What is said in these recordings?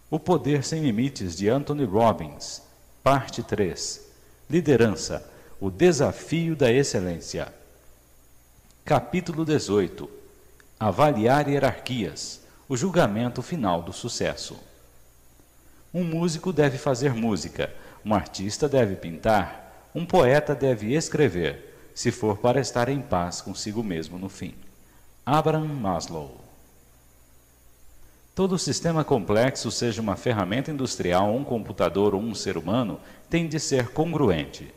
O Poder Sem Limites, de Anthony Robbins, Parte 3. Liderança, o desafio da excelência. Capítulo 18. Avaliar hierarquias, o julgamento final do sucesso. Um músico deve fazer música, um artista deve pintar, um poeta deve escrever, se for para estar em paz consigo mesmo no fim. Abraham Maslow. Todo sistema complexo, seja uma ferramenta industrial, um computador ou um ser humano, tem de ser congruente.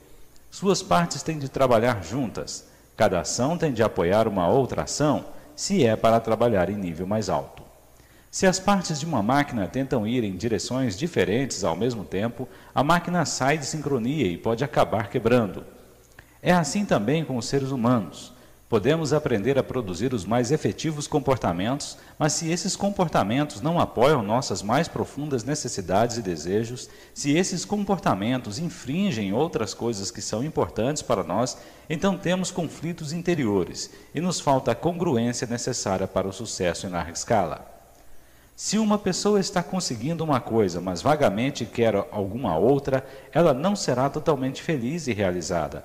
Suas partes têm de trabalhar juntas. Cada ação tem de apoiar uma outra ação, se é para trabalhar em nível mais alto. Se as partes de uma máquina tentam ir em direções diferentes ao mesmo tempo, a máquina sai de sincronia e pode acabar quebrando. É assim também com os seres humanos. Podemos aprender a produzir os mais efetivos comportamentos, mas se esses comportamentos não apoiam nossas mais profundas necessidades e desejos, se esses comportamentos infringem outras coisas que são importantes para nós, então temos conflitos interiores e nos falta a congruência necessária para o sucesso em larga escala. Se uma pessoa está conseguindo uma coisa, mas vagamente quer alguma outra, ela não será totalmente feliz e realizada.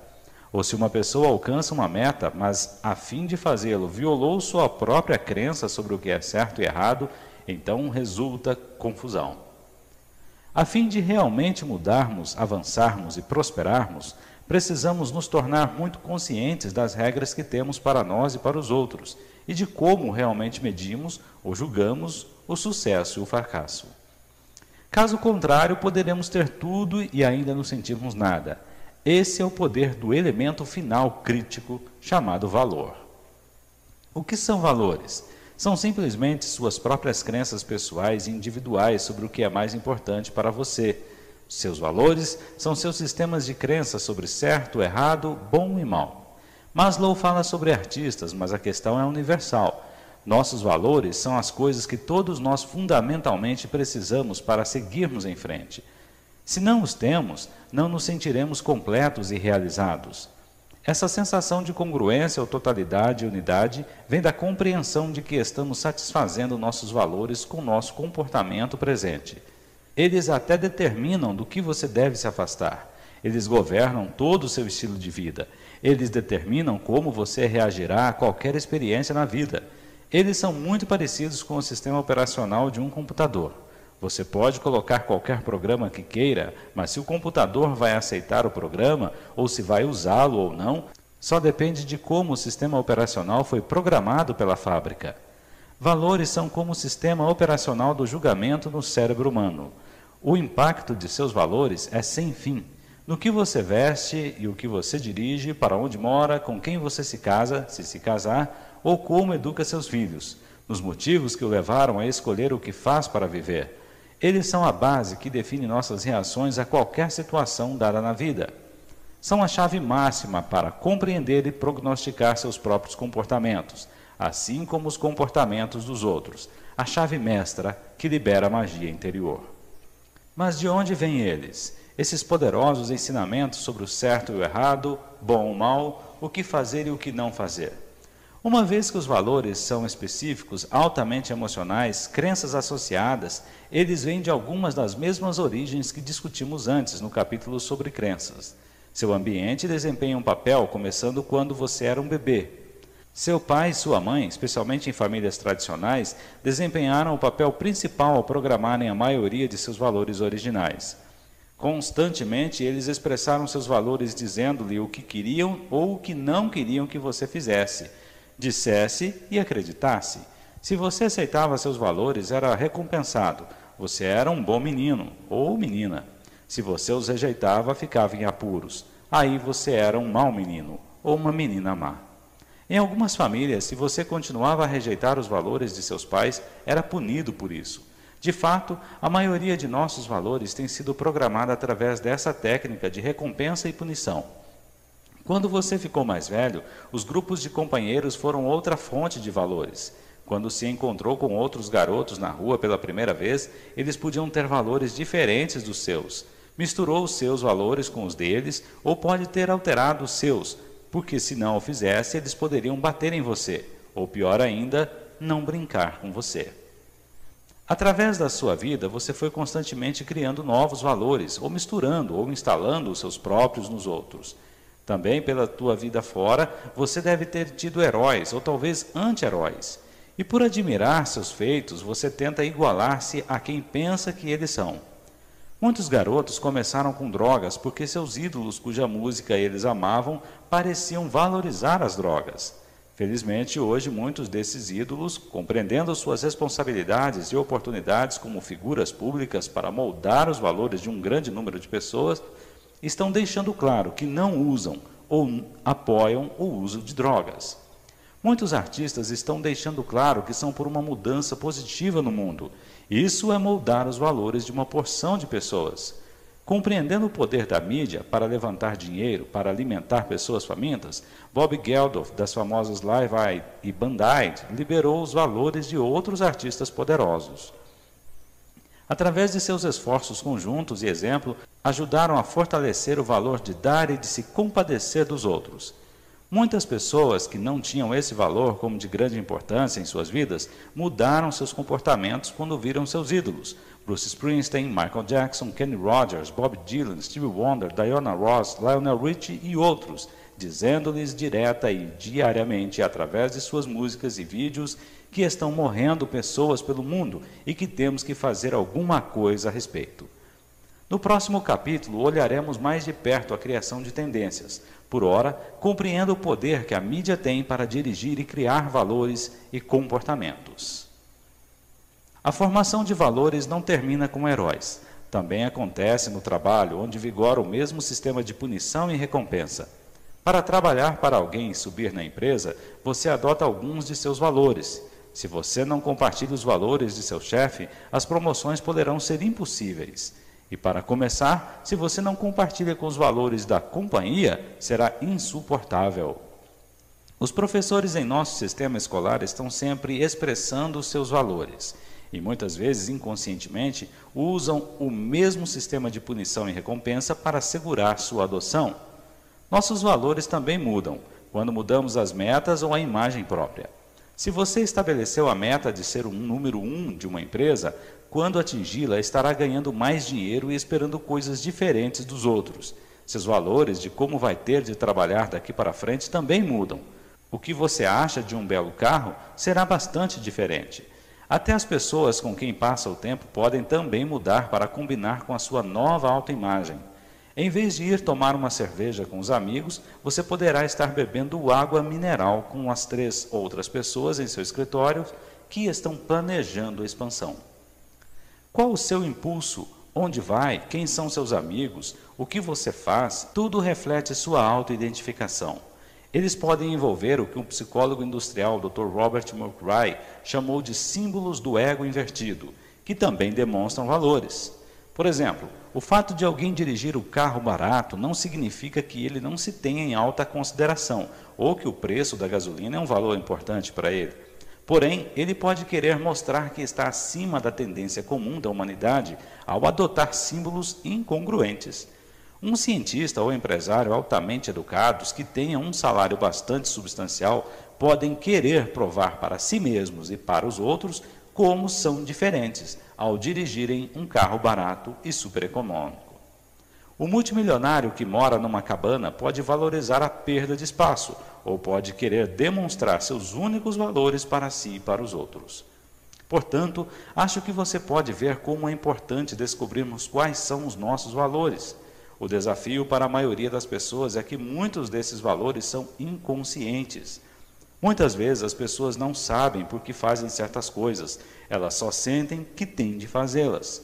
Ou se uma pessoa alcança uma meta, mas, a fim de fazê-lo, violou sua própria crença sobre o que é certo e errado, então resulta confusão. A fim de realmente mudarmos, avançarmos e prosperarmos, precisamos nos tornar muito conscientes das regras que temos para nós e para os outros, e de como realmente medimos ou julgamos o sucesso e o fracasso. Caso contrário, poderemos ter tudo e ainda não sentirmos nada. Esse é o poder do elemento final crítico, chamado valor. O que são valores? São simplesmente suas próprias crenças pessoais e individuais sobre o que é mais importante para você. Seus valores são seus sistemas de crença sobre certo, errado, bom e mal. Maslow fala sobre artistas, mas a questão é universal. Nossos valores são as coisas que todos nós fundamentalmente precisamos para seguirmos em frente. Se não os temos, não nos sentiremos completos e realizados. Essa sensação de congruência ou totalidade e unidade vem da compreensão de que estamos satisfazendo nossos valores com nosso comportamento presente. Eles até determinam do que você deve se afastar. Eles governam todo o seu estilo de vida. Eles determinam como você reagirá a qualquer experiência na vida. Eles são muito parecidos com o sistema operacional de um computador. Você pode colocar qualquer programa que queira, mas se o computador vai aceitar o programa, ou se vai usá-lo ou não, só depende de como o sistema operacional foi programado pela fábrica. Valores são como o sistema operacional do julgamento no cérebro humano. O impacto de seus valores é sem fim. No que você veste e o que você dirige, para onde mora, com quem você se casa, se casar, ou como educa seus filhos, nos motivos que o levaram a escolher o que faz para viver. Eles são a base que define nossas reações a qualquer situação dada na vida. São a chave máxima para compreender e prognosticar seus próprios comportamentos, assim como os comportamentos dos outros, a chave mestra que libera a magia interior. Mas de onde vêm eles? Esses poderosos ensinamentos sobre o certo e o errado, bom ou mal, o que fazer e o que não fazer. Uma vez que os valores são específicos, altamente emocionais, crenças associadas, eles vêm de algumas das mesmas origens que discutimos antes no capítulo sobre crenças. Seu ambiente desempenha um papel começando quando você era um bebê. Seu pai e sua mãe, especialmente em famílias tradicionais, desempenharam o papel principal ao programarem a maioria de seus valores originais. Constantemente, eles expressaram seus valores dizendo-lhe o que queriam ou o que não queriam que você fizesse, dissesse e acreditasse. Se você aceitava seus valores, era recompensado. Você era um bom menino ou menina. Se você os rejeitava, ficava em apuros. Aí você era um mau menino ou uma menina má. Em algumas famílias, se você continuava a rejeitar os valores de seus pais, era punido por isso. De fato, a maioria de nossos valores tem sido programada através dessa técnica de recompensa e punição. Quando você ficou mais velho, os grupos de companheiros foram outra fonte de valores. Quando se encontrou com outros garotos na rua pela primeira vez, eles podiam ter valores diferentes dos seus. Misturou os seus valores com os deles, ou pode ter alterado os seus, porque se não o fizesse, eles poderiam bater em você, ou pior ainda, não brincar com você. Através da sua vida, você foi constantemente criando novos valores, ou misturando ou instalando os seus próprios nos outros. Também pela tua vida fora, você deve ter tido heróis, ou talvez anti-heróis. E por admirar seus feitos, você tenta igualar-se a quem pensa que eles são. Muitos garotos começaram com drogas porque seus ídolos, cuja música eles amavam, pareciam valorizar as drogas. Felizmente, hoje, muitos desses ídolos, compreendendo suas responsabilidades e oportunidades como figuras públicas para moldar os valores de um grande número de pessoas, estão deixando claro que não usam ou apoiam o uso de drogas. Muitos artistas estão deixando claro que são por uma mudança positiva no mundo. Isso é moldar os valores de uma porção de pessoas. Compreendendo o poder da mídia para levantar dinheiro, para alimentar pessoas famintas, Bob Geldof, das famosas Live Aid e Band Aid, liberou os valores de outros artistas poderosos. Através de seus esforços conjuntos e exemplo, ajudaram a fortalecer o valor de dar e de se compadecer dos outros. Muitas pessoas que não tinham esse valor como de grande importância em suas vidas, mudaram seus comportamentos quando viram seus ídolos. Bruce Springsteen, Michael Jackson, Kenny Rogers, Bob Dylan, Stevie Wonder, Diana Ross, Lionel Richie e outros, dizendo-lhes direta e diariamente, através de suas músicas e vídeos, que estão morrendo pessoas pelo mundo e que temos que fazer alguma coisa a respeito. No próximo capítulo, olharemos mais de perto a criação de tendências. Por ora, compreenda o poder que a mídia tem para dirigir e criar valores e comportamentos. A formação de valores não termina com heróis. Também acontece no trabalho, onde vigora o mesmo sistema de punição e recompensa. Para trabalhar para alguém e subir na empresa, você adota alguns de seus valores. Se você não compartilha os valores de seu chefe, as promoções poderão ser impossíveis. E para começar, se você não compartilha com os valores da companhia, será insuportável. Os professores em nosso sistema escolar estão sempre expressando os seus valores e muitas vezes, inconscientemente, usam o mesmo sistema de punição e recompensa para assegurar sua adoção. Nossos valores também mudam quando mudamos as metas ou a imagem própria. Se você estabeleceu a meta de ser o número 1 de uma empresa, quando atingi-la, estará ganhando mais dinheiro e esperando coisas diferentes dos outros. Seus valores de como vai ter de trabalhar daqui para frente também mudam. O que você acha de um belo carro será bastante diferente. Até as pessoas com quem passa o tempo podem também mudar para combinar com a sua nova autoimagem. Em vez de ir tomar uma cerveja com os amigos, você poderá estar bebendo água mineral com as 3 outras pessoas em seu escritório que estão planejando a expansão. Qual o seu impulso? Onde vai? Quem são seus amigos? O que você faz? Tudo reflete sua autoidentificação. Eles podem envolver o que um psicólogo industrial, Dr. Robert McRae, chamou de símbolos do ego invertido, que também demonstram valores. Por exemplo, o fato de alguém dirigir o carro barato não significa que ele não se tenha em alta consideração, ou que o preço da gasolina é um valor importante para ele. Porém, ele pode querer mostrar que está acima da tendência comum da humanidade ao adotar símbolos incongruentes. Um cientista ou empresário altamente educados que tenham um salário bastante substancial podem querer provar para si mesmos e para os outros como são diferentes ao dirigirem um carro barato e supereconômico. O multimilionário que mora numa cabana pode valorizar a perda de espaço ou pode querer demonstrar seus únicos valores para si e para os outros. Portanto, acho que você pode ver como é importante descobrirmos quais são os nossos valores. O desafio para a maioria das pessoas é que muitos desses valores são inconscientes. Muitas vezes as pessoas não sabem por que fazem certas coisas, elas só sentem que têm de fazê-las.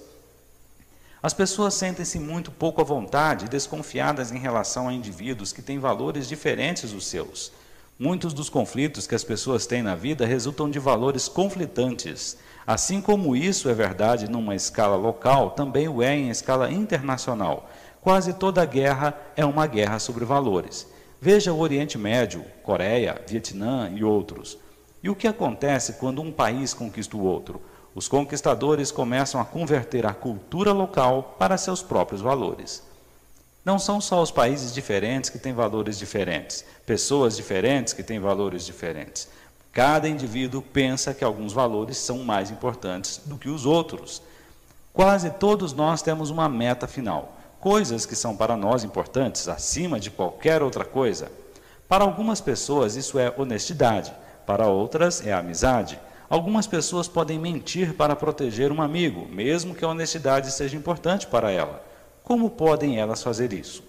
As pessoas sentem-se muito pouco à vontade e desconfiadas em relação a indivíduos que têm valores diferentes dos seus. Muitos dos conflitos que as pessoas têm na vida resultam de valores conflitantes. Assim como isso é verdade numa escala local, também o é em escala internacional. Quase toda guerra é uma guerra sobre valores. Veja o Oriente Médio, Coreia, Vietnã e outros. E o que acontece quando um país conquista o outro? Os conquistadores começam a converter a cultura local para seus próprios valores. Não são só os países diferentes que têm valores diferentes, pessoas diferentes que têm valores diferentes. Cada indivíduo pensa que alguns valores são mais importantes do que os outros. Quase todos nós temos uma meta final, coisas que são para nós importantes acima de qualquer outra coisa. Para algumas pessoas isso é honestidade, para outras é amizade. Algumas pessoas podem mentir para proteger um amigo, mesmo que a honestidade seja importante para ela. Como podem elas fazer isso?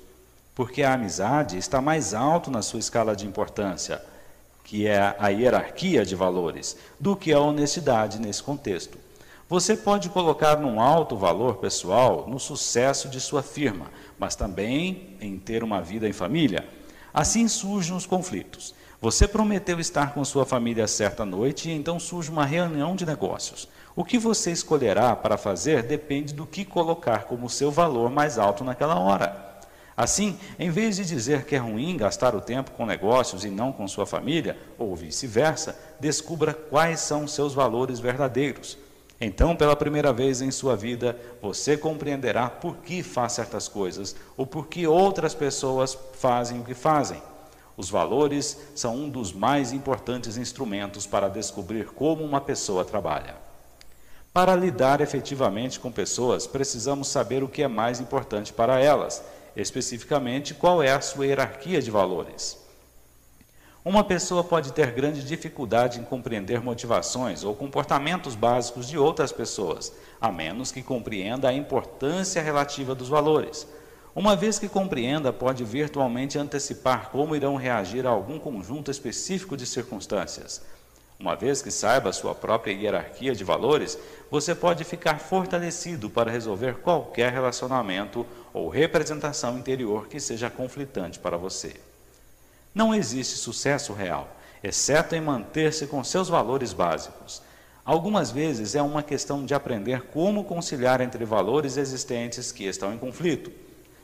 Porque a amizade está mais alto na sua escala de importância, que é a hierarquia de valores, do que a honestidade nesse contexto. Você pode colocar num alto valor pessoal no sucesso de sua firma, mas também em ter uma vida em família. Assim surgem os conflitos. Você prometeu estar com sua família certa noite e então surge uma reunião de negócios. O que você escolherá para fazer depende do que colocar como seu valor mais alto naquela hora. Assim, em vez de dizer que é ruim gastar o tempo com negócios e não com sua família, ou vice-versa, descubra quais são seus valores verdadeiros. Então, pela primeira vez em sua vida, você compreenderá por que faz certas coisas ou por que outras pessoas fazem o que fazem. Os valores são um dos mais importantes instrumentos para descobrir como uma pessoa trabalha. Para lidar efetivamente com pessoas, precisamos saber o que é mais importante para elas, especificamente qual é a sua hierarquia de valores. Uma pessoa pode ter grande dificuldade em compreender motivações ou comportamentos básicos de outras pessoas, a menos que compreenda a importância relativa dos valores. Uma vez que compreenda, pode virtualmente antecipar como irão reagir a algum conjunto específico de circunstâncias. Uma vez que saiba sua própria hierarquia de valores, você pode ficar fortalecido para resolver qualquer relacionamento ou representação interior que seja conflitante para você. Não existe sucesso real, exceto em manter-se com seus valores básicos. Algumas vezes é uma questão de aprender como conciliar entre valores existentes que estão em conflito.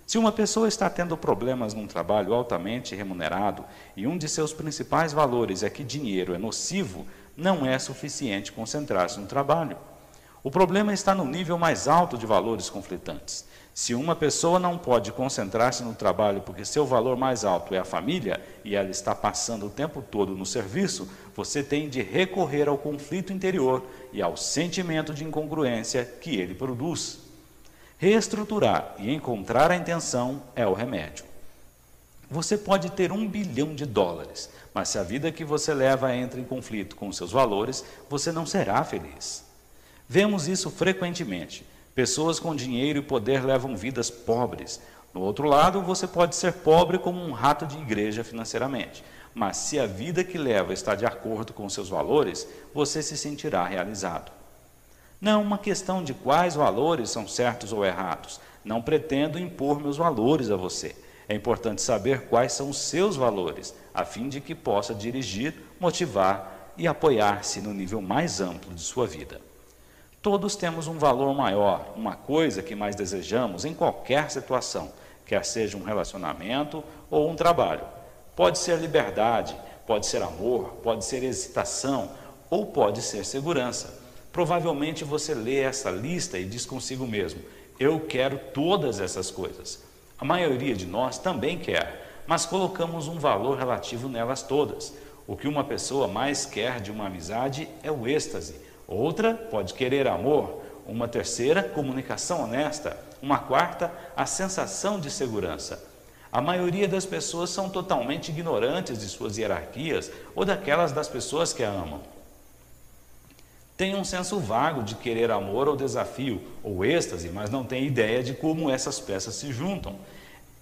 Se uma pessoa está tendo problemas num trabalho altamente remunerado e um de seus principais valores é que dinheiro é nocivo, não é suficiente concentrar-se no trabalho. O problema está no nível mais alto de valores conflitantes. Se uma pessoa não pode concentrar-se no trabalho porque seu valor mais alto é a família e ela está passando o tempo todo no serviço, você tem de recorrer ao conflito interior e ao sentimento de incongruência que ele produz. Reestruturar e encontrar a intenção é o remédio. Você pode ter $1 bilhão, mas se a vida que você leva entra em conflito com seus valores, você não será feliz. Vemos isso frequentemente. Pessoas com dinheiro e poder levam vidas pobres. No outro lado, você pode ser pobre como um rato de igreja financeiramente. Mas se a vida que leva está de acordo com seus valores, você se sentirá realizado. Não é uma questão de quais valores são certos ou errados. Não pretendo impor meus valores a você. É importante saber quais são os seus valores, a fim de que possa dirigir, motivar e apoiar-se no nível mais amplo de sua vida. Todos temos um valor maior, uma coisa que mais desejamos em qualquer situação, quer seja um relacionamento ou um trabalho. Pode ser liberdade, pode ser amor, pode ser hesitação ou pode ser segurança. Provavelmente você lê essa lista e diz consigo mesmo, eu quero todas essas coisas. A maioria de nós também quer, mas colocamos um valor relativo nelas todas. O que uma pessoa mais quer de uma amizade é o êxtase. Outra pode querer amor. Uma terceira, comunicação honesta. Uma quarta, a sensação de segurança. A maioria das pessoas são totalmente ignorantes de suas hierarquias ou daquelas das pessoas que a amam. Tem um senso vago de querer amor ou desafio, ou êxtase, mas não tem ideia de como essas peças se juntam.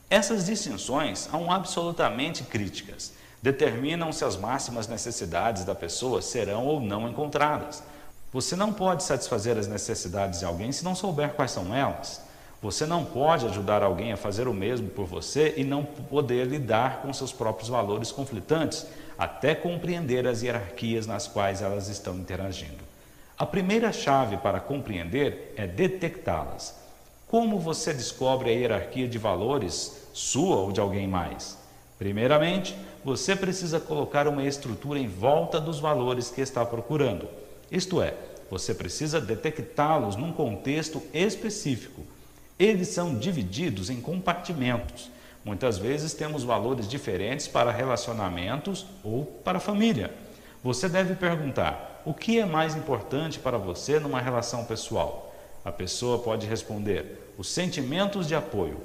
Essas distinções são absolutamente críticas. Determinam se as máximas necessidades da pessoa serão ou não encontradas. Você não pode satisfazer as necessidades de alguém se não souber quais são elas. Você não pode ajudar alguém a fazer o mesmo por você e não poder lidar com seus próprios valores conflitantes, até compreender as hierarquias nas quais elas estão interagindo. A primeira chave para compreender é detectá-las. Como você descobre a hierarquia de valores, sua ou de alguém mais? Primeiramente, você precisa colocar uma estrutura em volta dos valores que está procurando. Isto é, você precisa detectá-los num contexto específico. Eles são divididos em compartimentos. Muitas vezes temos valores diferentes para relacionamentos ou para a família. Você deve perguntar: o que é mais importante para você numa relação pessoal? A pessoa pode responder: os sentimentos de apoio.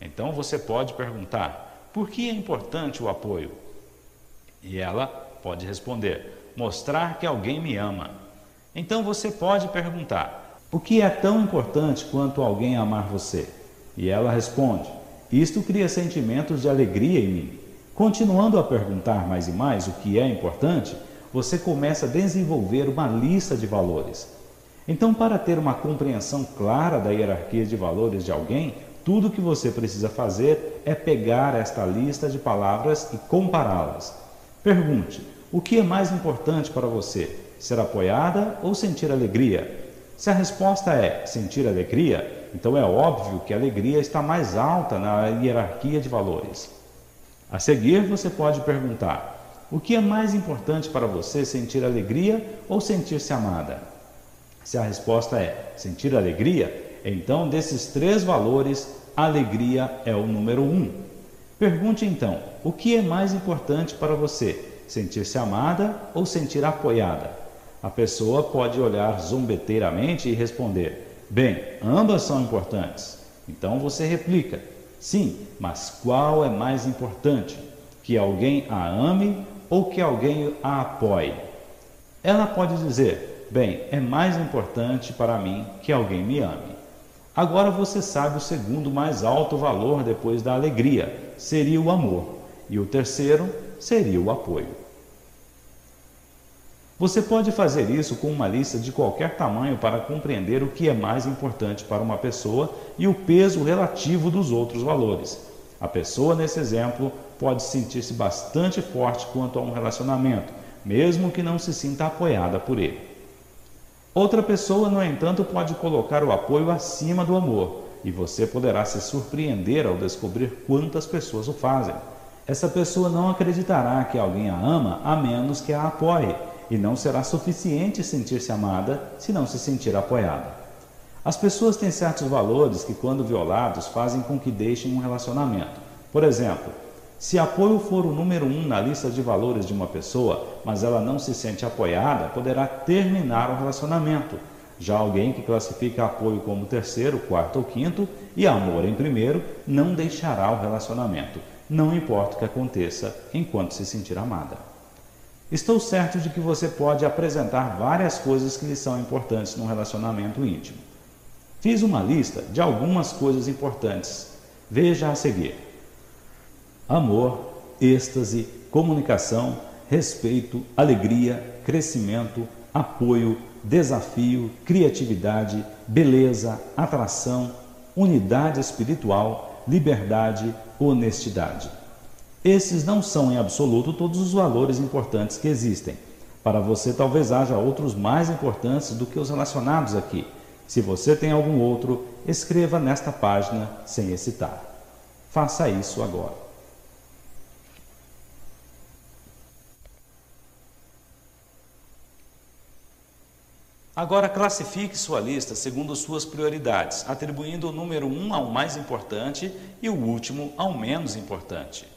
Então você pode perguntar: por que é importante o apoio? E ela pode responder: mostrar que alguém me ama. Então você pode perguntar: o que é tão importante quanto alguém amar você? E ela responde: isto cria sentimentos de alegria em mim. Continuando a perguntar mais e mais o que é importante, você começa a desenvolver uma lista de valores. Então, para ter uma compreensão clara da hierarquia de valores de alguém, tudo o que você precisa fazer é pegar esta lista de palavras e compará-las. Pergunte: o que é mais importante para você? Ser apoiada ou sentir alegria? Se a resposta é sentir alegria, então é óbvio que a alegria está mais alta na hierarquia de valores. A seguir, você pode perguntar: o que é mais importante para você, sentir alegria ou sentir-se amada? Se a resposta é sentir alegria, então desses três valores, a alegria é o número 1. Pergunte então: o que é mais importante para você, sentir-se amada ou sentir apoiada? A pessoa pode olhar zombeteiramente e responder: bem, ambas são importantes. Então você replica: sim, mas qual é mais importante? Que alguém a ame ou que alguém a apoie? Ela pode dizer: bem, é mais importante para mim que alguém me ame. Agora você sabe o segundo mais alto valor depois da alegria, seria o amor, e o terceiro seria o apoio. Você pode fazer isso com uma lista de qualquer tamanho para compreender o que é mais importante para uma pessoa e o peso relativo dos outros valores. A pessoa, nesse exemplo, pode sentir-se bastante forte quanto a um relacionamento, mesmo que não se sinta apoiada por ele. Outra pessoa, no entanto, pode colocar o apoio acima do amor, e você poderá se surpreender ao descobrir quantas pessoas o fazem. Essa pessoa não acreditará que alguém a ama a menos que a apoie, e não será suficiente sentir-se amada se não se sentir apoiada. As pessoas têm certos valores que, quando violados, fazem com que deixem um relacionamento. Por exemplo, se apoio for o número 1 na lista de valores de uma pessoa, mas ela não se sente apoiada, poderá terminar o relacionamento. Já alguém que classifica apoio como terceiro, quarto ou quinto e amor em primeiro, não deixará o relacionamento, não importa o que aconteça enquanto se sentir amada. Estou certo de que você pode apresentar várias coisas que lhe são importantes num relacionamento íntimo. Fiz uma lista de algumas coisas importantes. Veja a seguir: amor, êxtase, comunicação, respeito, alegria, crescimento, apoio, desafio, criatividade, beleza, atração, unidade espiritual, liberdade, honestidade. Esses não são em absoluto todos os valores importantes que existem. Para você talvez haja outros mais importantes do que os relacionados aqui. Se você tem algum outro, escreva nesta página sem hesitar. Faça isso agora. Agora classifique sua lista segundo suas prioridades, atribuindo o número 1 ao mais importante e o último ao menos importante.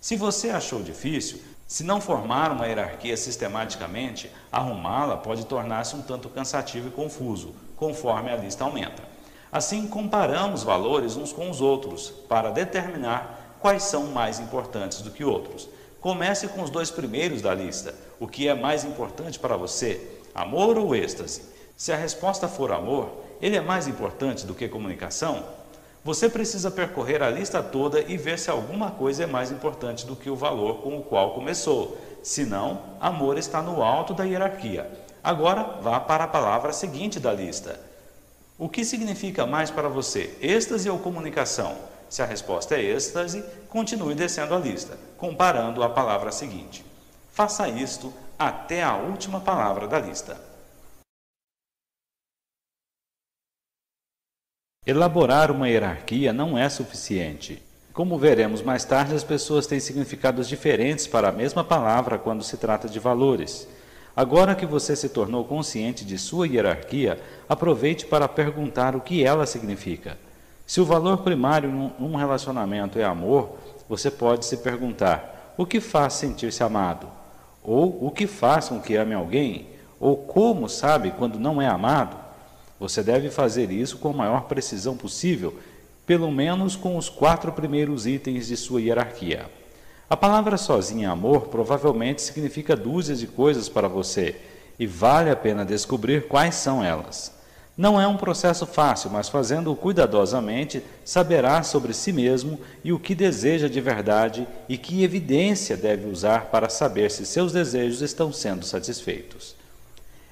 Se você achou difícil, se não formar uma hierarquia sistematicamente, arrumá-la pode tornar-se um tanto cansativo e confuso, conforme a lista aumenta. Assim, comparamos valores uns com os outros, para determinar quais são mais importantes do que outros. Comece com os dois primeiros da lista. O que é mais importante para você? Amor ou êxtase? Se a resposta for amor, ele é mais importante do que comunicação? Você precisa percorrer a lista toda e ver se alguma coisa é mais importante do que o valor com o qual começou. Se não, amor está no alto da hierarquia. Agora, vá para a palavra seguinte da lista. O que significa mais para você, êxtase ou comunicação? Se a resposta é êxtase, continue descendo a lista, comparando a palavra seguinte. Faça isto até a última palavra da lista. Elaborar uma hierarquia não é suficiente. Como veremos mais tarde, as pessoas têm significados diferentes para a mesma palavra quando se trata de valores. Agora que você se tornou consciente de sua hierarquia, aproveite para perguntar o que ela significa. Se o valor primário num relacionamento é amor, você pode se perguntar: o que faz sentir-se amado? Ou o que faz com que ame alguém? Ou como sabe quando não é amado? Você deve fazer isso com a maior precisão possível, pelo menos com os 4 primeiros itens de sua hierarquia. A palavra sozinha amor provavelmente significa dúzias de coisas para você, e vale a pena descobrir quais são elas. Não é um processo fácil, mas fazendo-o cuidadosamente, saberá sobre si mesmo e o que deseja de verdade e que evidência deve usar para saber se seus desejos estão sendo satisfeitos.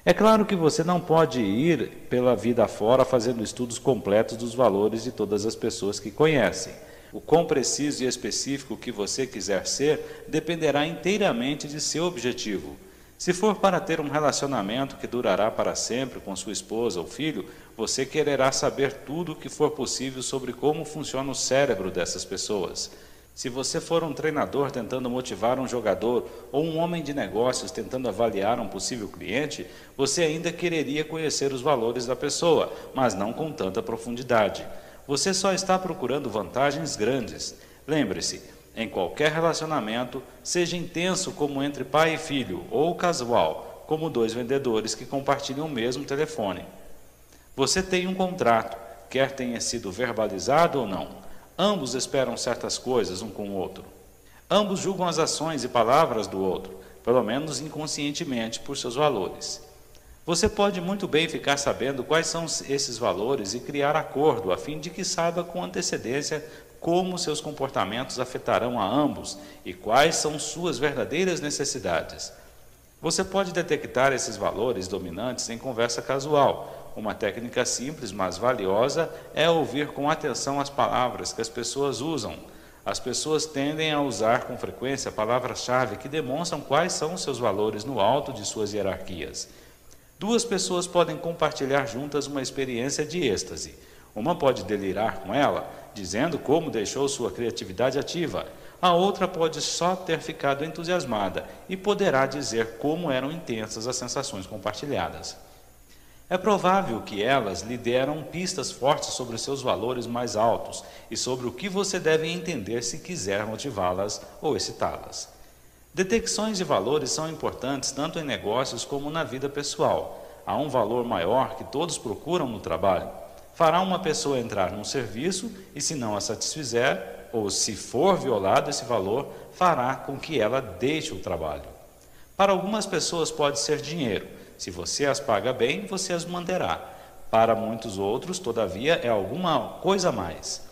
É claro que você não pode ir pela vida afora fazendo estudos completos dos valores de todas as pessoas que conhecem. O quão preciso e específico que você quiser ser dependerá inteiramente de seu objetivo. Se for para ter um relacionamento que durará para sempre com sua esposa ou filho, você quererá saber tudo o que for possível sobre como funciona o cérebro dessas pessoas. Se você for um treinador tentando motivar um jogador ou um homem de negócios tentando avaliar um possível cliente, você ainda quereria conhecer os valores da pessoa, mas não com tanta profundidade. Você só está procurando vantagens grandes. Lembre-se, em qualquer relacionamento, seja intenso como entre pai e filho, ou casual, como 2 vendedores que compartilham o mesmo telefone. Você tem um contrato, quer tenha sido verbalizado ou não. Ambos esperam certas coisas um com o outro. Ambos julgam as ações e palavras do outro, pelo menos inconscientemente, por seus valores. Você pode muito bem ficar sabendo quais são esses valores e criar acordo, a fim de que saiba com antecedência como seus comportamentos afetarão a ambos e quais são suas verdadeiras necessidades. Você pode detectar esses valores dominantes em conversa casual. Uma técnica simples, mas valiosa, é ouvir com atenção as palavras que as pessoas usam. As pessoas tendem a usar com frequência palavras-chave que demonstram quais são os seus valores no alto de suas hierarquias. 2 pessoas podem compartilhar juntas uma experiência de êxtase. Uma pode delirar com ela, dizendo como deixou sua criatividade ativa. A outra pode só ter ficado entusiasmada e poderá dizer como eram intensas as sensações compartilhadas. É provável que elas lhe deram pistas fortes sobre os seus valores mais altos e sobre o que você deve entender se quiser motivá-las ou excitá-las. Detecções de valores são importantes tanto em negócios como na vida pessoal. Há um valor maior que todos procuram no trabalho. Fará uma pessoa entrar num serviço e, se não a satisfizer, ou se for violado esse valor, fará com que ela deixe o trabalho. Para algumas pessoas pode ser dinheiro. Se você as paga bem, você as manterá. Para muitos outros, todavia, é alguma coisa a mais.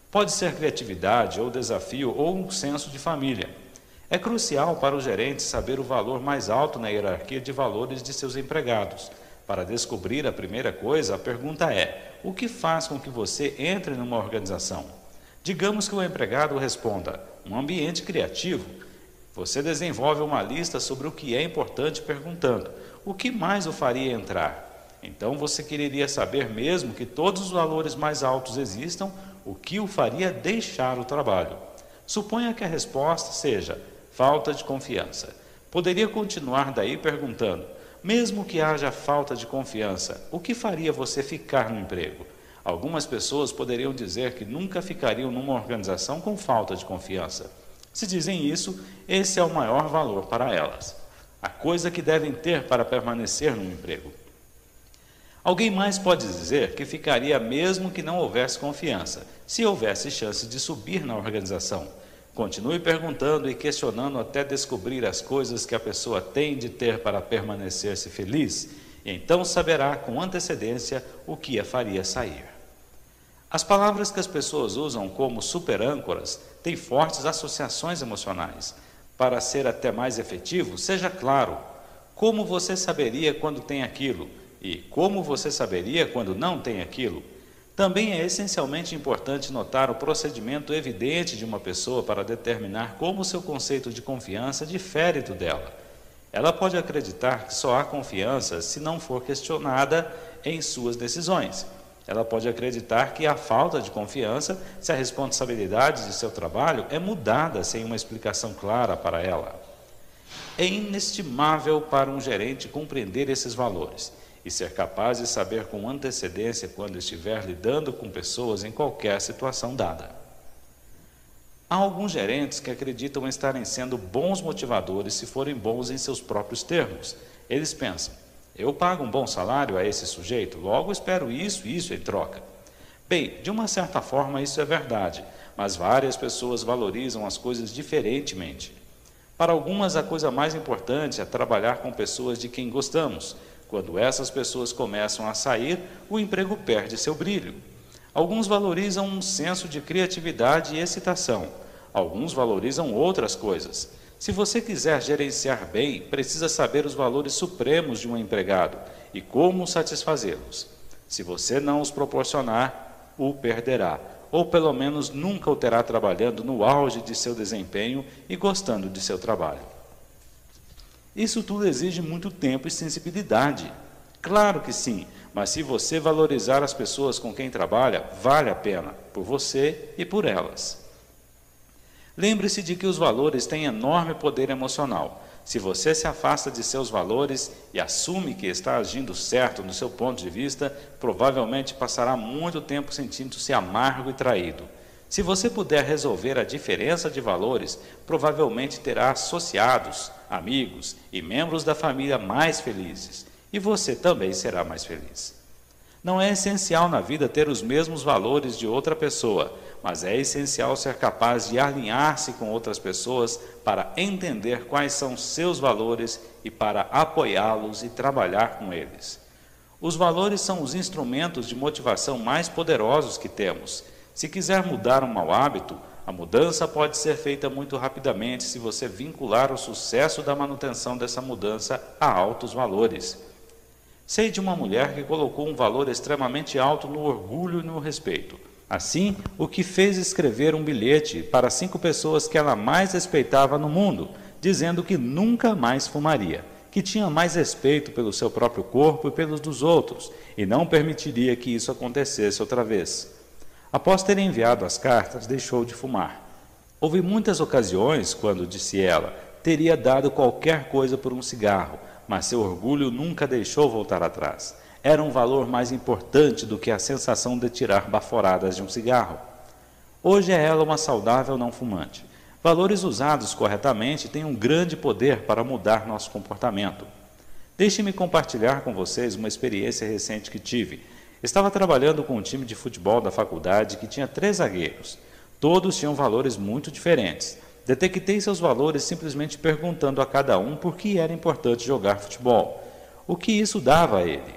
Pode ser criatividade, ou desafio, ou um senso de família. É crucial para o gerente saber o valor mais alto na hierarquia de valores de seus empregados. Para descobrir a primeira coisa, a pergunta é: o que faz com que você entre numa organização? Digamos que o empregado responda: um ambiente criativo. Você desenvolve uma lista sobre o que é importante perguntando: o que mais o faria entrar? Então você quereria saber, mesmo que todos os valores mais altos existam, o que o faria deixar o trabalho. Suponha que a resposta seja falta de confiança. Poderia continuar daí perguntando: mesmo que haja falta de confiança, o que faria você ficar no emprego? Algumas pessoas poderiam dizer que nunca ficariam numa organização com falta de confiança. Se dizem isso, esse é o maior valor para elas. A coisa que devem ter para permanecer no emprego. Alguém mais pode dizer que ficaria mesmo que não houvesse confiança, se houvesse chance de subir na organização. Continue perguntando e questionando até descobrir as coisas que a pessoa tem de ter para permanecer-se feliz, e então saberá com antecedência o que a faria sair. As palavras que as pessoas usam como superâncoras têm fortes associações emocionais. Para ser até mais efetivo, seja claro: como você saberia quando tem aquilo? E como você saberia quando não tem aquilo? Também é essencialmente importante notar o procedimento evidente de uma pessoa para determinar como seu conceito de confiança difere do dela. Ela pode acreditar que só há confiança se não for questionada em suas decisões. Ela pode acreditar que há falta de confiança se a responsabilidade de seu trabalho é mudada sem uma explicação clara para ela. É inestimável para um gerente compreender esses valores e ser capaz de saber com antecedência quando estiver lidando com pessoas em qualquer situação dada. Há alguns gerentes que acreditam estarem sendo bons motivadores se forem bons em seus próprios termos. Eles pensam: eu pago um bom salário a esse sujeito, logo espero isso e isso em troca. Bem, de uma certa forma isso é verdade, mas várias pessoas valorizam as coisas diferentemente. Para algumas, a coisa mais importante é trabalhar com pessoas de quem gostamos. Quando essas pessoas começam a sair, o emprego perde seu brilho. Alguns valorizam um senso de criatividade e excitação. Alguns valorizam outras coisas. Se você quiser gerenciar bem, precisa saber os valores supremos de um empregado e como satisfazê-los. Se você não os proporcionar, o perderá, ou pelo menos nunca o terá trabalhando no auge de seu desempenho e gostando de seu trabalho. Isso tudo exige muito tempo e sensibilidade. Claro que sim, mas se você valorizar as pessoas com quem trabalha, vale a pena, por você e por elas. Lembre-se de que os valores têm enorme poder emocional. Se você se afasta de seus valores e assume que está agindo certo no seu ponto de vista, provavelmente passará muito tempo sentindo-se amargo e traído. Se você puder resolver a diferença de valores, provavelmente terá associados, amigos e membros da família mais felizes. E você também será mais feliz. Não é essencial na vida ter os mesmos valores de outra pessoa, mas é essencial ser capaz de alinhar-se com outras pessoas para entender quais são seus valores e para apoiá-los e trabalhar com eles. Os valores são os instrumentos de motivação mais poderosos que temos. Se quiser mudar um mau hábito, a mudança pode ser feita muito rapidamente se você vincular o sucesso da manutenção dessa mudança a altos valores. Sei de uma mulher que colocou um valor extremamente alto no orgulho e no respeito. Assim, o que fez escrever um bilhete para 5 pessoas que ela mais respeitava no mundo, dizendo que nunca mais fumaria, que tinha mais respeito pelo seu próprio corpo e pelos dos outros, e não permitiria que isso acontecesse outra vez. Após ter enviado as cartas, deixou de fumar. Houve muitas ocasiões, quando, disse ela, teria dado qualquer coisa por um cigarro, mas seu orgulho nunca deixou voltar atrás. Era um valor mais importante do que a sensação de tirar baforadas de um cigarro. Hoje é ela uma saudável não fumante. Valores usados corretamente têm um grande poder para mudar nosso comportamento. Deixe-me compartilhar com vocês uma experiência recente que tive. Estava trabalhando com um time de futebol da faculdade que tinha 3 zagueiros. Todos tinham valores muito diferentes. Detectei seus valores simplesmente perguntando a cada um por que era importante jogar futebol. O que isso dava a ele?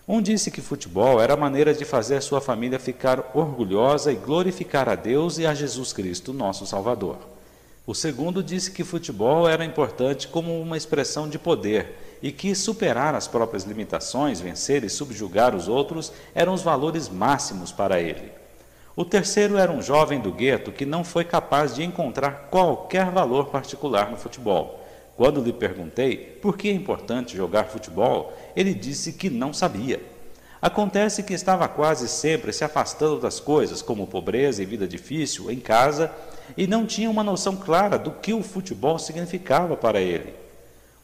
Um disse que futebol era a maneira de fazer sua família ficar orgulhosa e glorificar a Deus e a Jesus Cristo, nosso Salvador. O segundo disse que futebol era importante como uma expressão de poder e que superar as próprias limitações, vencer e subjugar os outros eram os valores máximos para ele. O terceiro era um jovem do gueto que não foi capaz de encontrar qualquer valor particular no futebol. Quando lhe perguntei por que é importante jogar futebol, ele disse que não sabia. Acontece que estava quase sempre se afastando das coisas, como pobreza e vida difícil, em casa, e não tinha uma noção clara do que o futebol significava para ele.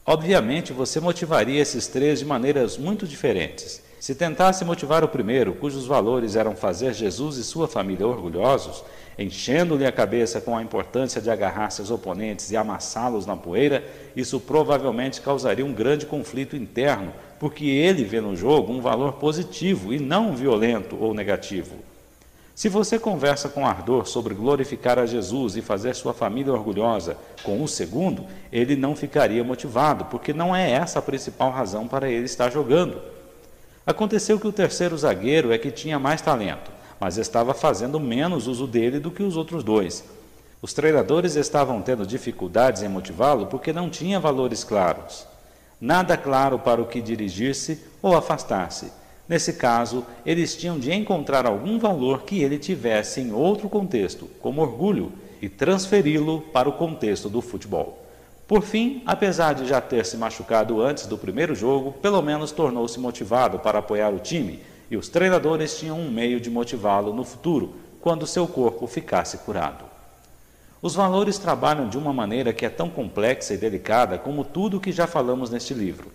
Obviamente, você motivaria esses 3 de maneiras muito diferentes. Se tentasse motivar o primeiro, cujos valores eram fazer Jesus e sua família orgulhosos, enchendo-lhe a cabeça com a importância de agarrar seus oponentes e amassá-los na poeira, isso provavelmente causaria um grande conflito interno, porque ele vê no jogo um valor positivo e não violento ou negativo. Se você conversa com ardor sobre glorificar a Jesus e fazer sua família orgulhosa com o segundo, ele não ficaria motivado, porque não é essa a principal razão para ele estar jogando. Aconteceu que o terceiro zagueiro é que tinha mais talento, mas estava fazendo menos uso dele do que os outros 2. Os treinadores estavam tendo dificuldades em motivá-lo porque não tinha valores claros. Nada claro para o que dirigir-se ou afastar-se. Nesse caso, eles tinham de encontrar algum valor que ele tivesse em outro contexto, como orgulho, e transferi-lo para o contexto do futebol. Por fim, apesar de já ter se machucado antes do primeiro jogo, pelo menos tornou-se motivado para apoiar o time, e os treinadores tinham um meio de motivá-lo no futuro, quando seu corpo ficasse curado. Os valores trabalham de uma maneira que é tão complexa e delicada como tudo o que já falamos neste livro.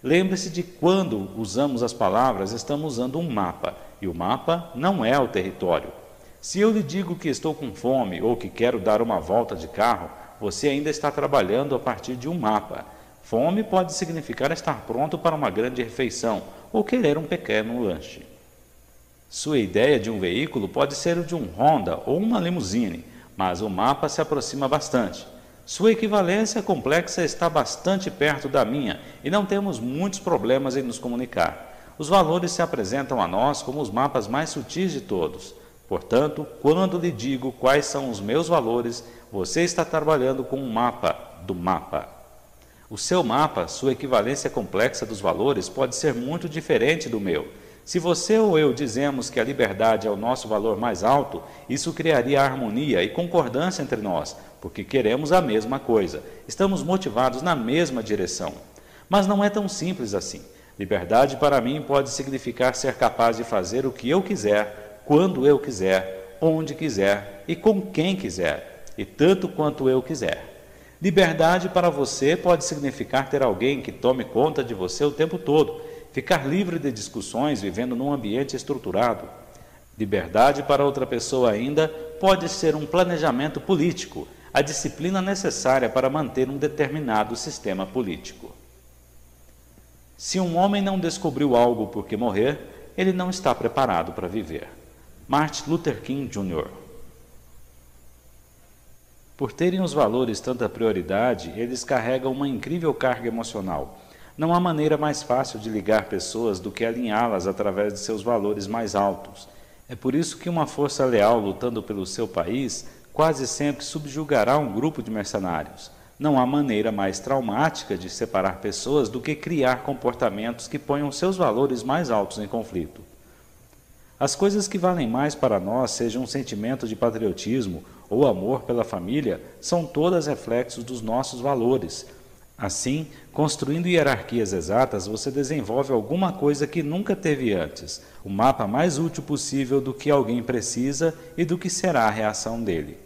Lembre-se de quando usamos as palavras, estamos usando um mapa, e o mapa não é o território. Se eu lhe digo que estou com fome ou que quero dar uma volta de carro, você ainda está trabalhando a partir de um mapa. Fome pode significar estar pronto para uma grande refeição ou querer um pequeno lanche. Sua ideia de um veículo pode ser o de um Honda ou uma limusine, mas o mapa se aproxima bastante. Sua equivalência complexa está bastante perto da minha e não temos muitos problemas em nos comunicar. Os valores se apresentam a nós como os mapas mais sutis de todos. Portanto, quando lhe digo quais são os meus valores, você está trabalhando com um mapa do mapa. O seu mapa, sua equivalência complexa dos valores, pode ser muito diferente do meu. Se você ou eu dizemos que a liberdade é o nosso valor mais alto, isso criaria harmonia e concordância entre nós, porque queremos a mesma coisa, estamos motivados na mesma direção. Mas não é tão simples assim. Liberdade para mim pode significar ser capaz de fazer o que eu quiser, quando eu quiser, onde quiser e com quem quiser, e tanto quanto eu quiser. Liberdade para você pode significar ter alguém que tome conta de você o tempo todo, ficar livre de discussões vivendo num ambiente estruturado. Liberdade para outra pessoa ainda pode ser um planejamento político, a disciplina necessária para manter um determinado sistema político. Se um homem não descobriu algo por que morrer, ele não está preparado para viver. Martin Luther King Jr. Por terem os valores tanta prioridade, eles carregam uma incrível carga emocional. Não há maneira mais fácil de ligar pessoas do que alinhá-las através de seus valores mais altos. É por isso que uma força leal lutando pelo seu país quase sempre subjugará um grupo de mercenários. Não há maneira mais traumática de separar pessoas do que criar comportamentos que ponham seus valores mais altos em conflito. As coisas que valem mais para nós, seja um sentimento de patriotismo ou amor pela família, são todas reflexos dos nossos valores. Assim, construindo hierarquias exatas, você desenvolve alguma coisa que nunca teve antes, o mapa mais útil possível do que alguém precisa e do que será a reação dele.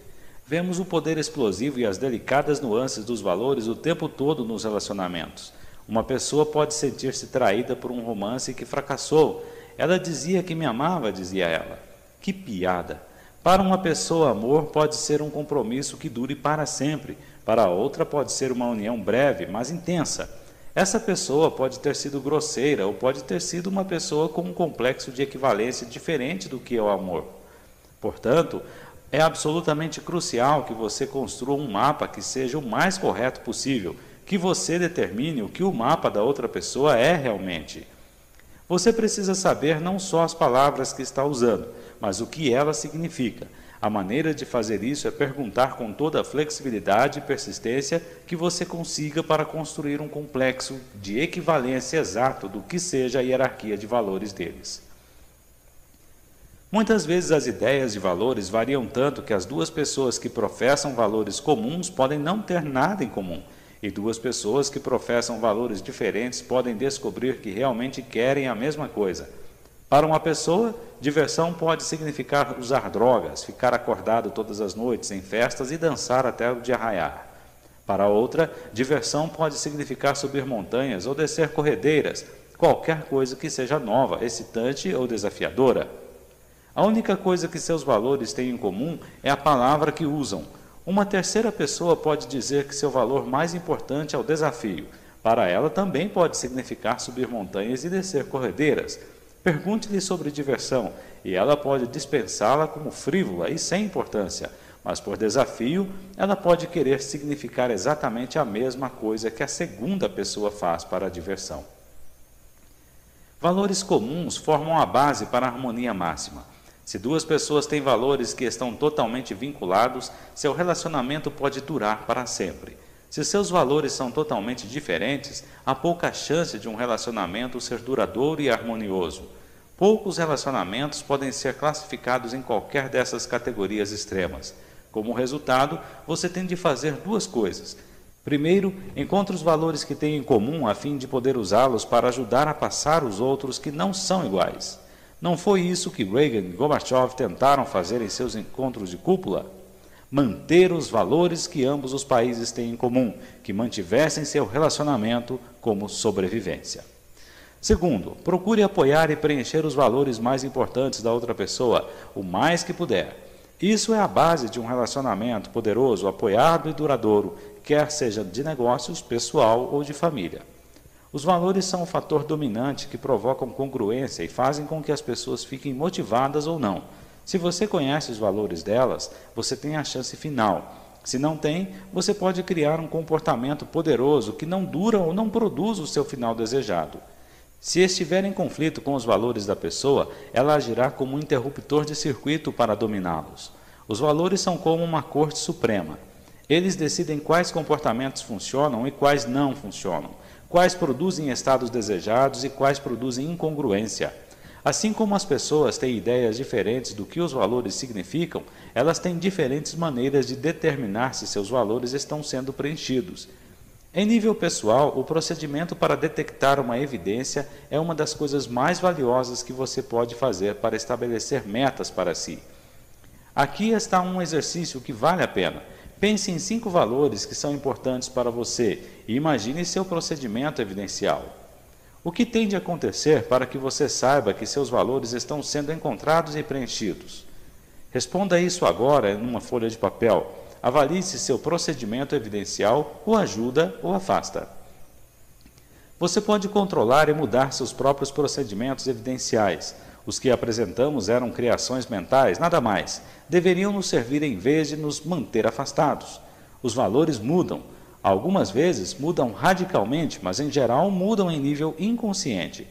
Vemos o poder explosivo e as delicadas nuances dos valores o tempo todo nos relacionamentos. Uma pessoa pode sentir-se traída por um romance que fracassou. Ela dizia que me amava, dizia ela. Que piada! Para uma pessoa, amor pode ser um compromisso que dure para sempre. Para outra, pode ser uma união breve, mas intensa. Essa pessoa pode ter sido grosseira ou pode ter sido uma pessoa com um complexo de equivalência diferente do que é o amor. Portanto, é absolutamente crucial que você construa um mapa que seja o mais correto possível, que você determine o que o mapa da outra pessoa é realmente. Você precisa saber não só as palavras que está usando, mas o que ela significa. A maneira de fazer isso é perguntar com toda a flexibilidade e persistência que você consiga para construir um complexo de equivalência exato do que seja a hierarquia de valores deles. Muitas vezes as ideias de valores variam tanto que as duas pessoas que professam valores comuns podem não ter nada em comum, e duas pessoas que professam valores diferentes podem descobrir que realmente querem a mesma coisa. Para uma pessoa, diversão pode significar usar drogas, ficar acordado todas as noites em festas e dançar até o dia raiar. Para outra, diversão pode significar subir montanhas ou descer corredeiras, qualquer coisa que seja nova, excitante ou desafiadora. A única coisa que seus valores têm em comum é a palavra que usam. Uma terceira pessoa pode dizer que seu valor mais importante é o desafio. Para ela também pode significar subir montanhas e descer corredeiras. Pergunte-lhe sobre diversão, e ela pode dispensá-la como frívola e sem importância, mas por desafio, ela pode querer significar exatamente a mesma coisa que a segunda pessoa faz para a diversão. Valores comuns formam a base para a harmonia máxima. Se duas pessoas têm valores que estão totalmente vinculados, seu relacionamento pode durar para sempre. Se seus valores são totalmente diferentes, há pouca chance de um relacionamento ser duradouro e harmonioso. Poucos relacionamentos podem ser classificados em qualquer dessas categorias extremas. Como resultado, você tem de fazer duas coisas. Primeiro, encontre os valores que têm em comum a fim de poder usá-los para ajudar a passar os outros que não são iguais. Não foi isso que Reagan e Gorbachev tentaram fazer em seus encontros de cúpula? Manter os valores que ambos os países têm em comum, que mantivessem seu relacionamento como sobrevivência. Segundo, procure apoiar e preencher os valores mais importantes da outra pessoa, o mais que puder. Isso é a base de um relacionamento poderoso, apoiado e duradouro, quer seja de negócios, pessoal ou de família. Os valores são o fator dominante que provocam congruência e fazem com que as pessoas fiquem motivadas ou não. Se você conhece os valores delas, você tem a chance final. Se não tem, você pode criar um comportamento poderoso que não dura ou não produz o seu final desejado. Se estiver em conflito com os valores da pessoa, ela agirá como um interruptor de circuito para dominá-los. Os valores são como uma corte suprema. Eles decidem quais comportamentos funcionam e quais não funcionam, quais produzem estados desejados e quais produzem incongruência. Assim como as pessoas têm ideias diferentes do que os valores significam, elas têm diferentes maneiras de determinar se seus valores estão sendo preenchidos. Em nível pessoal, o procedimento para detectar uma evidência é uma das coisas mais valiosas que você pode fazer para estabelecer metas para si. Aqui está um exercício que vale a pena. Pense em 5 valores que são importantes para você e imagine seu procedimento evidencial. O que tem de acontecer para que você saiba que seus valores estão sendo encontrados e preenchidos? Responda isso agora em uma folha de papel. Avalie se seu procedimento evidencial o ajuda ou afasta. Você pode controlar e mudar seus próprios procedimentos evidenciais. Os que apresentamos eram criações mentais, nada mais. Deveriam nos servir em vez de nos manter afastados. Os valores mudam. Algumas vezes mudam radicalmente, mas em geral mudam em nível inconsciente.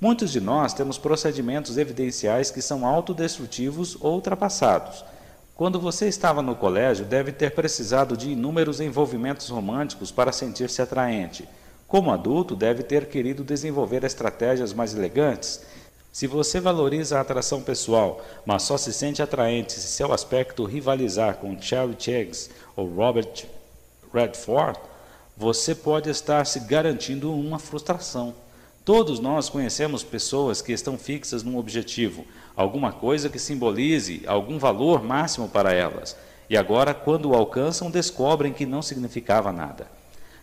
Muitos de nós temos procedimentos evidenciais que são autodestrutivos ou ultrapassados. Quando você estava no colégio, deve ter precisado de inúmeros envolvimentos românticos para sentir-se atraente. Como adulto, deve ter querido desenvolver estratégias mais elegantes. Se você valoriza a atração pessoal, mas só se sente atraente se seu aspecto rivalizar com Charlie Cheggs ou Robert Redford, você pode estar se garantindo uma frustração. Todos nós conhecemos pessoas que estão fixas num objetivo, alguma coisa que simbolize algum valor máximo para elas, e agora, quando o alcançam, descobrem que não significava nada.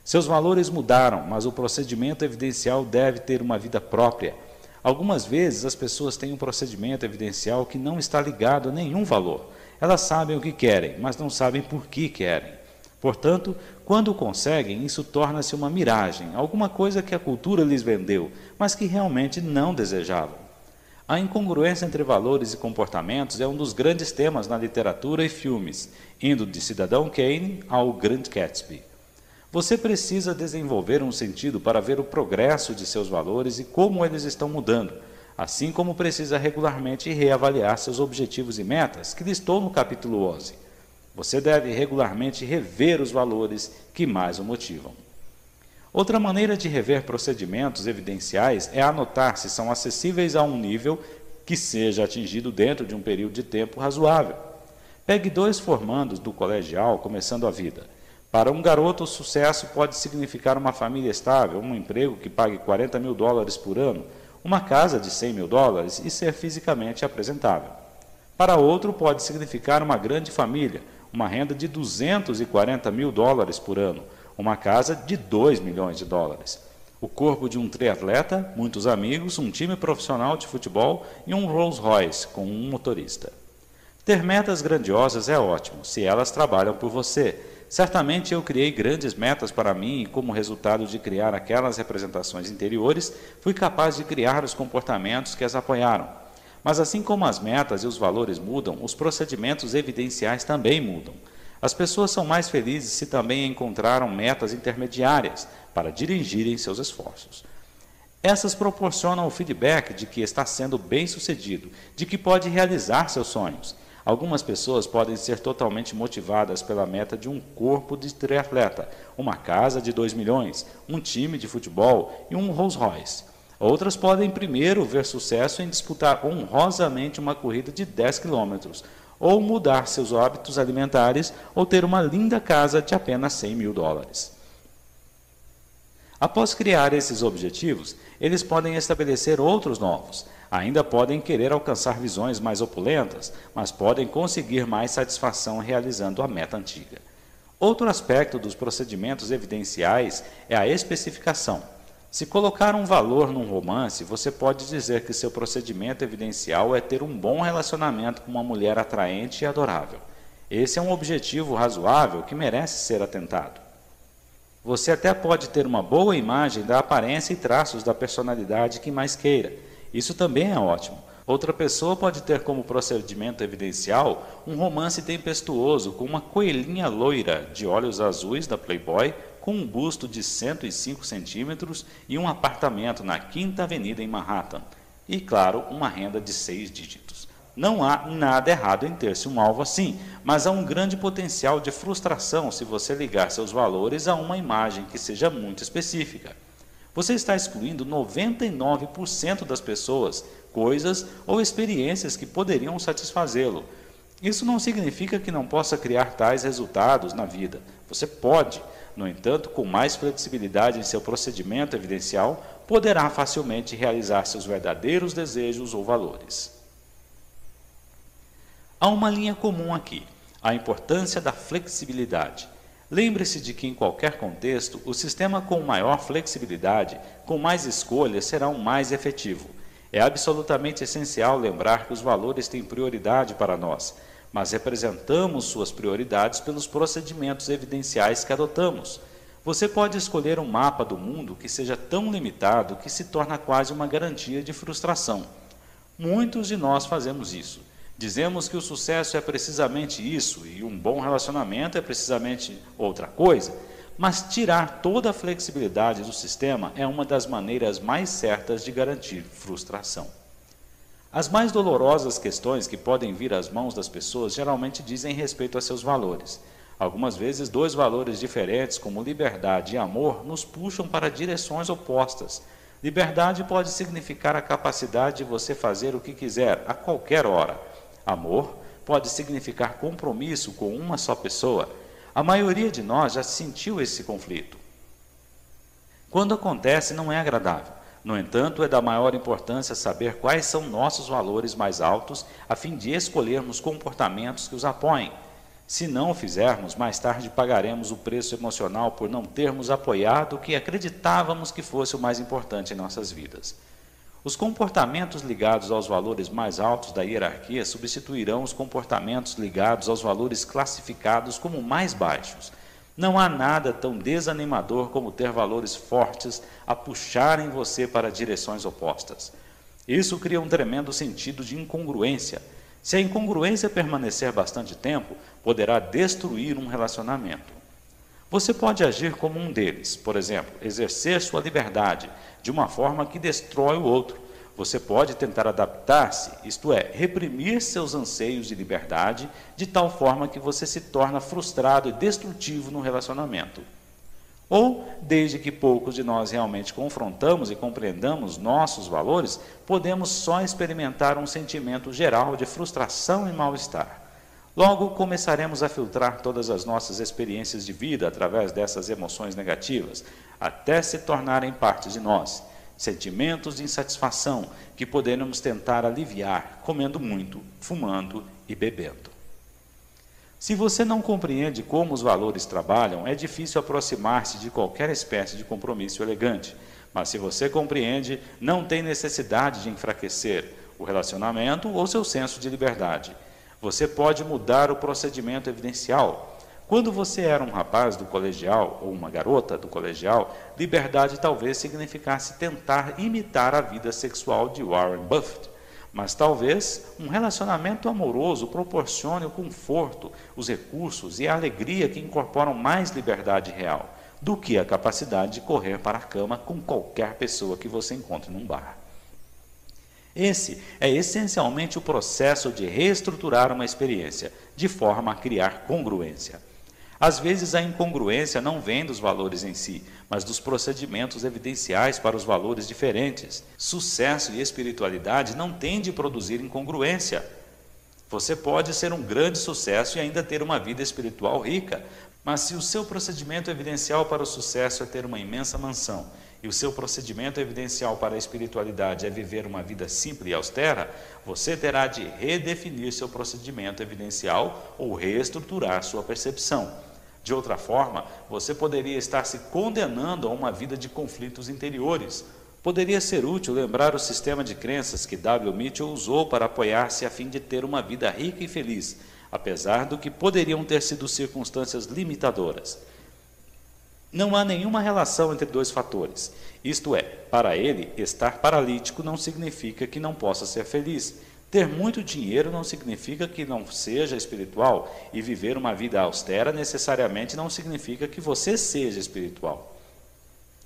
Seus valores mudaram, mas o procedimento evidencial deve ter uma vida própria. Algumas vezes as pessoas têm um procedimento evidencial que não está ligado a nenhum valor. Elas sabem o que querem, mas não sabem por que querem. Portanto, quando conseguem, isso torna-se uma miragem, alguma coisa que a cultura lhes vendeu, mas que realmente não desejavam. A incongruência entre valores e comportamentos é um dos grandes temas na literatura e filmes, indo de Cidadão Kane ao Grande Gatsby. Você precisa desenvolver um sentido para ver o progresso de seus valores e como eles estão mudando, assim como precisa regularmente reavaliar seus objetivos e metas, que listou no capítulo 11. Você deve regularmente rever os valores que mais o motivam. Outra maneira de rever procedimentos evidenciais é anotar se são acessíveis a um nível que seja atingido dentro de um período de tempo razoável. Pegue 2 formandos do colegial começando a vida. Para um garoto, o sucesso pode significar uma família estável, um emprego que pague $40 mil por ano, uma casa de $100 mil e ser fisicamente apresentável. Para outro, pode significar uma grande família, uma renda de $240 mil por ano, uma casa de $2 milhões, o corpo de um triatleta, muitos amigos, um time profissional de futebol e um Rolls Royce com um motorista. Ter metas grandiosas é ótimo, se elas trabalham por você. Certamente eu criei grandes metas para mim e, como resultado de criar aquelas representações interiores, fui capaz de criar os comportamentos que as apoiaram. Mas assim como as metas e os valores mudam, os procedimentos evidenciais também mudam. As pessoas são mais felizes se também encontraram metas intermediárias para dirigirem seus esforços. Essas proporcionam o feedback de que está sendo bem-sucedido, de que pode realizar seus sonhos. Algumas pessoas podem ser totalmente motivadas pela meta de um corpo de triatleta, uma casa de $2 milhões, um time de futebol e um Rolls Royce. Outras podem primeiro ver sucesso em disputar honrosamente uma corrida de 10 quilômetros, ou mudar seus hábitos alimentares, ou ter uma linda casa de apenas $100 mil. Após criar esses objetivos, eles podem estabelecer outros novos. Ainda podem querer alcançar visões mais opulentas, mas podem conseguir mais satisfação realizando a meta antiga. Outro aspecto dos procedimentos evidenciais é a especificação. Se colocar um valor num romance, você pode dizer que seu procedimento evidencial é ter um bom relacionamento com uma mulher atraente e adorável. Esse é um objetivo razoável que merece ser atentado. Você até pode ter uma boa imagem da aparência e traços da personalidade que mais queira. Isso também é ótimo. Outra pessoa pode ter como procedimento evidencial um romance tempestuoso com uma coelhinha loira de olhos azuis da Playboy, com um busto de 105 centímetros e um apartamento na 5ª Avenida em Manhattan. E, claro, uma renda de 6 dígitos. Não há nada errado em ter-se um alvo assim, mas há um grande potencial de frustração se você ligar seus valores a uma imagem que seja muito específica. Você está excluindo 99% das pessoas, coisas ou experiências que poderiam satisfazê-lo. Isso não significa que não possa criar tais resultados na vida. Você pode, no entanto, com mais flexibilidade em seu procedimento evidencial, poderá facilmente realizar seus verdadeiros desejos ou valores. Há uma linha comum aqui, a importância da flexibilidade. Lembre-se de que em qualquer contexto, o sistema com maior flexibilidade, com mais escolhas, será o mais efetivo. É absolutamente essencial lembrar que os valores têm prioridade para nós, mas representamos suas prioridades pelos procedimentos evidenciais que adotamos. Você pode escolher um mapa do mundo que seja tão limitado que se torna quase uma garantia de frustração. Muitos de nós fazemos isso. Dizemos que o sucesso é precisamente isso e um bom relacionamento é precisamente outra coisa, mas tirar toda a flexibilidade do sistema é uma das maneiras mais certas de garantir frustração. As mais dolorosas questões que podem vir às mãos das pessoas geralmente dizem respeito a seus valores. Algumas vezes, dois valores diferentes, como liberdade e amor, nos puxam para direções opostas. Liberdade pode significar a capacidade de você fazer o que quiser, a qualquer hora. Amor pode significar compromisso com uma só pessoa. A maioria de nós já sentiu esse conflito. Quando acontece, não é agradável. No entanto, é da maior importância saber quais são nossos valores mais altos, a fim de escolhermos comportamentos que os apoiem. Se não o fizermos, mais tarde pagaremos o preço emocional por não termos apoiado o que acreditávamos que fosse o mais importante em nossas vidas. Os comportamentos ligados aos valores mais altos da hierarquia substituirão os comportamentos ligados aos valores classificados como mais baixos. Não há nada tão desanimador como ter valores fortes a puxarem você para direções opostas. Isso cria um tremendo sentido de incongruência. Se a incongruência permanecer bastante tempo, poderá destruir um relacionamento. Você pode agir como um deles, por exemplo, exercer sua liberdade de uma forma que destrói o outro. Você pode tentar adaptar-se, isto é, reprimir seus anseios de liberdade de tal forma que você se torna frustrado e destrutivo no relacionamento. Ou, desde que poucos de nós realmente confrontamos e compreendamos nossos valores, podemos só experimentar um sentimento geral de frustração e mal-estar. Logo, começaremos a filtrar todas as nossas experiências de vida através dessas emoções negativas, até se tornarem parte de nós. Sentimentos de insatisfação que poderemos tentar aliviar comendo muito, fumando e bebendo. Se você não compreende como os valores trabalham, é difícil aproximar-se de qualquer espécie de compromisso elegante. Mas se você compreende, não tem necessidade de enfraquecer o relacionamento ou seu senso de liberdade. Você pode mudar o procedimento evidencial. Quando você era um rapaz do colegial ou uma garota do colegial, liberdade talvez significasse tentar imitar a vida sexual de Warren Buffett. Mas talvez um relacionamento amoroso proporcione o conforto, os recursos e a alegria que incorporam mais liberdade real do que a capacidade de correr para a cama com qualquer pessoa que você encontre num bar. Esse é essencialmente o processo de reestruturar uma experiência, de forma a criar congruência. Às vezes a incongruência não vem dos valores em si, mas dos procedimentos evidenciais para os valores diferentes. Sucesso e espiritualidade não têm de produzir incongruência. Você pode ser um grande sucesso e ainda ter uma vida espiritual rica, mas se o seu procedimento evidencial para o sucesso é ter uma imensa mansão, e o seu procedimento evidencial para a espiritualidade é viver uma vida simples e austera, você terá de redefinir seu procedimento evidencial ou reestruturar sua percepção. De outra forma, você poderia estar se condenando a uma vida de conflitos interiores. Poderia ser útil lembrar o sistema de crenças que W. Mitchell usou para apoiar-se a fim de ter uma vida rica e feliz, apesar do que poderiam ter sido circunstâncias limitadoras. Não há nenhuma relação entre dois fatores. Isto é, para ele, estar paralítico não significa que não possa ser feliz. Ter muito dinheiro não significa que não seja espiritual, e viver uma vida austera necessariamente não significa que você seja espiritual.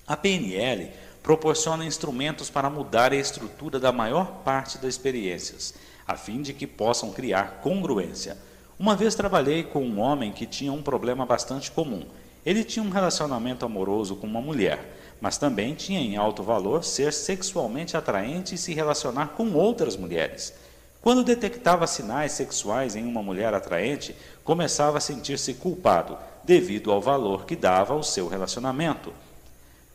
A PNL proporciona instrumentos para mudar a estrutura da maior parte das experiências, a fim de que possam criar congruência. Uma vez trabalhei com um homem que tinha um problema bastante comum. Ele tinha um relacionamento amoroso com uma mulher, mas também tinha em alto valor ser sexualmente atraente e se relacionar com outras mulheres. Quando detectava sinais sexuais em uma mulher atraente, começava a sentir-se culpado, devido ao valor que dava ao seu relacionamento.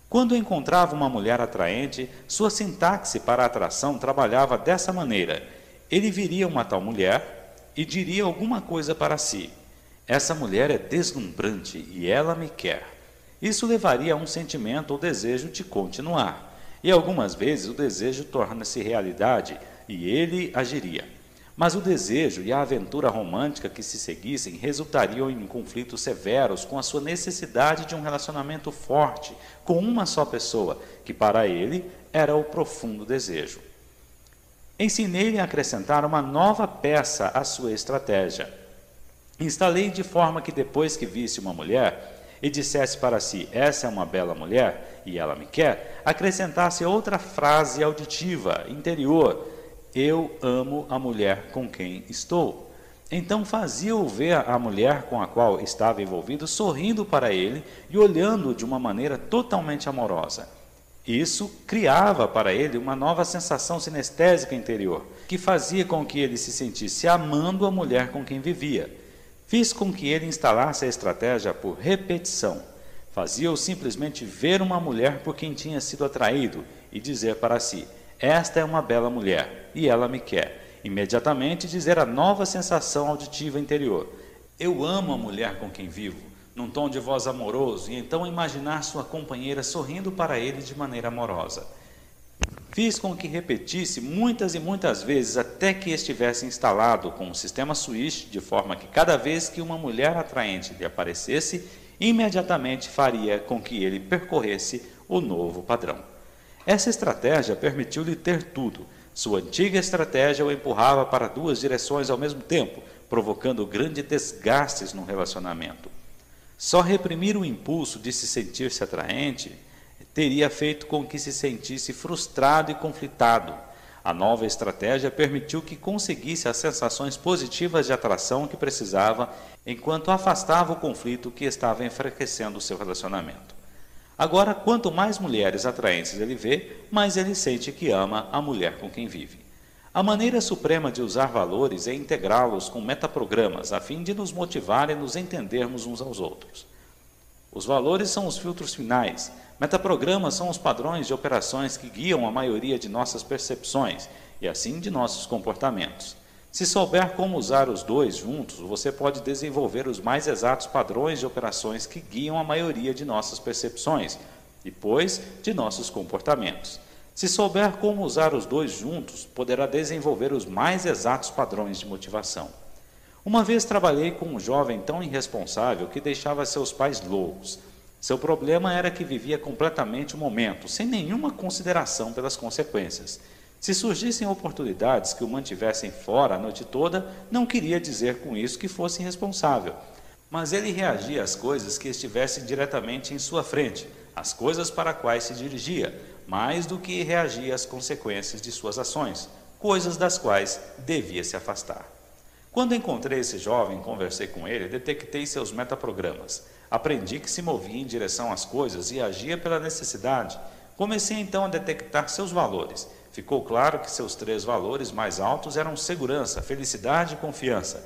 Quando encontrava uma mulher atraente, sua sintaxe para a atração trabalhava dessa maneira. Ele viria uma tal mulher e diria alguma coisa para si. Essa mulher é deslumbrante e ela me quer. Isso levaria a um sentimento ou desejo de continuar. E algumas vezes o desejo torna-se realidade e ele agiria. Mas o desejo e a aventura romântica que se seguissem resultariam em conflitos severos com a sua necessidade de um relacionamento forte com uma só pessoa, que para ele era o profundo desejo. Ensinei-lhe a acrescentar uma nova peça à sua estratégia. Instalei de forma que depois que visse uma mulher e dissesse para si, essa é uma bela mulher e ela me quer, acrescentasse outra frase auditiva, interior, eu amo a mulher com quem estou. Então fazia-o ver a mulher com a qual estava envolvido sorrindo para ele e olhando-o de uma maneira totalmente amorosa. Isso criava para ele uma nova sensação sinestésica interior, que fazia com que ele se sentisse amando a mulher com quem vivia. Fiz com que ele instalasse a estratégia por repetição. Fazia-o simplesmente ver uma mulher por quem tinha sido atraído e dizer para si, esta é uma bela mulher e ela me quer. Imediatamente dizer a nova sensação auditiva interior. Eu amo a mulher com quem vivo, num tom de voz amoroso, e então imaginar sua companheira sorrindo para ele de maneira amorosa. Fiz com que repetisse muitas e muitas vezes até que estivesse instalado com o sistema switch, de forma que cada vez que uma mulher atraente lhe aparecesse, imediatamente faria com que ele percorresse o novo padrão. Essa estratégia permitiu-lhe ter tudo. Sua antiga estratégia o empurrava para duas direções ao mesmo tempo, provocando grandes desgastes no relacionamento. Só reprimir o impulso de se sentir-se atraente teria feito com que se sentisse frustrado e conflitado. A nova estratégia permitiu que conseguisse as sensações positivas de atração que precisava, enquanto afastava o conflito que estava enfraquecendo o seu relacionamento. Agora, quanto mais mulheres atraentes ele vê, mais ele sente que ama a mulher com quem vive. A maneira suprema de usar valores é integrá-los com metaprogramas, a fim de nos motivar e nos entendermos uns aos outros. Os valores são os filtros finais. Metaprogramas são os padrões de operações que guiam a maioria de nossas percepções e, assim, de nossos comportamentos. Se souber como usar os dois juntos, você pode desenvolver os mais exatos padrões de operações que guiam a maioria de nossas percepções, e depois de nossos comportamentos. Se souber como usar os dois juntos, poderá desenvolver os mais exatos padrões de motivação. Uma vez trabalhei com um jovem tão irresponsável que deixava seus pais loucos. Seu problema era que vivia completamente o momento, sem nenhuma consideração pelas consequências. Se surgissem oportunidades que o mantivessem fora a noite toda, não queria dizer com isso que fosse irresponsável. Mas ele reagia às coisas que estivessem diretamente em sua frente, às coisas para as quais se dirigia, mais do que reagia às consequências de suas ações, coisas das quais devia se afastar. Quando encontrei esse jovem e conversei com ele, detectei seus metaprogramas. Aprendi que se movia em direção às coisas e agia pela necessidade. Comecei então a detectar seus valores. Ficou claro que seus 3 valores mais altos eram segurança, felicidade e confiança.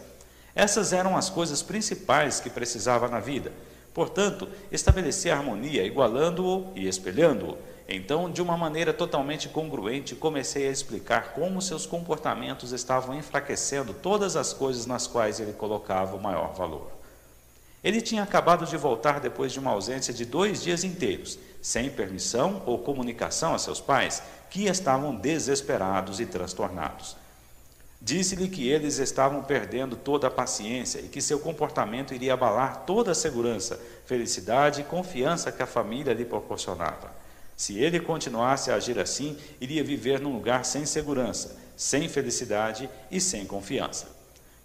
Essas eram as coisas principais que precisava na vida. Portanto, estabeleci harmonia, igualando-o e espelhando-o. Então, de uma maneira totalmente congruente, comecei a explicar como seus comportamentos estavam enfraquecendo todas as coisas nas quais ele colocava o maior valor. Ele tinha acabado de voltar depois de uma ausência de 2 dias inteiros, sem permissão ou comunicação a seus pais, que estavam desesperados e transtornados. Disse-lhe que eles estavam perdendo toda a paciência e que seu comportamento iria abalar toda a segurança, felicidade e confiança que a família lhe proporcionava. Se ele continuasse a agir assim, iria viver num lugar sem segurança, sem felicidade e sem confiança.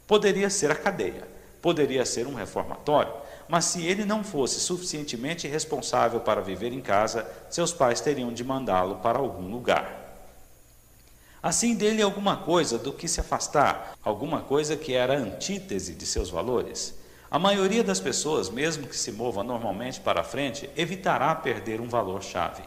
Poderia ser a cadeia, poderia ser um reformatório, mas se ele não fosse suficientemente responsável para viver em casa, seus pais teriam de mandá-lo para algum lugar. Assim, dele alguma coisa do que se afastar, alguma coisa que era a antítese de seus valores. A maioria das pessoas, mesmo que se mova normalmente para a frente, evitará perder um valor-chave.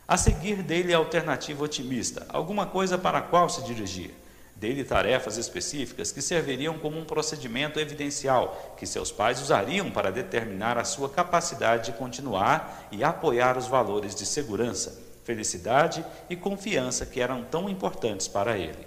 A seguir, dele a alternativa otimista, alguma coisa para a qual se dirigir. Dele tarefas específicas que serviriam como um procedimento evidencial que seus pais usariam para determinar a sua capacidade de continuar e apoiar os valores de segurança, felicidade e confiança que eram tão importantes para ele.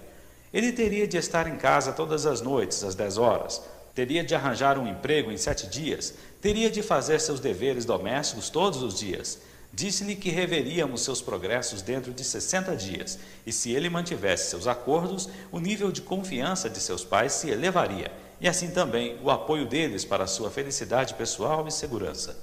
Ele teria de estar em casa todas as noites, às 10 horas, teria de arranjar um emprego em 7 dias, teria de fazer seus deveres domésticos todos os dias. Disse-lhe que reveríamos seus progressos dentro de 60 dias, e se ele mantivesse seus acordos, o nível de confiança de seus pais se elevaria, e assim também o apoio deles para a sua felicidade pessoal e segurança.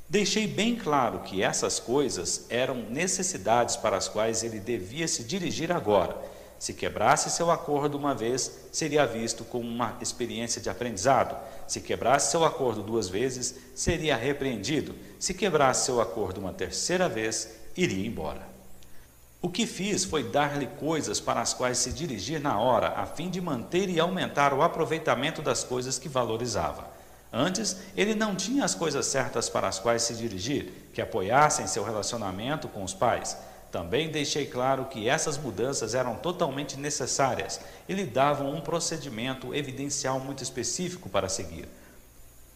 Deixei bem claro que essas coisas eram necessidades para as quais ele devia se dirigir agora. Se quebrasse seu acordo uma vez, seria visto como uma experiência de aprendizado. Se quebrasse seu acordo 2 vezes, seria repreendido. Se quebrasse seu acordo uma 3ª vez, iria embora. O que fiz foi dar-lhe coisas para as quais se dirigir na hora, a fim de manter e aumentar o aproveitamento das coisas que valorizava. Antes, ele não tinha as coisas certas para as quais se dirigir, que apoiassem seu relacionamento com os pais. Também deixei claro que essas mudanças eram totalmente necessárias e lhe davam um procedimento evidencial muito específico para seguir.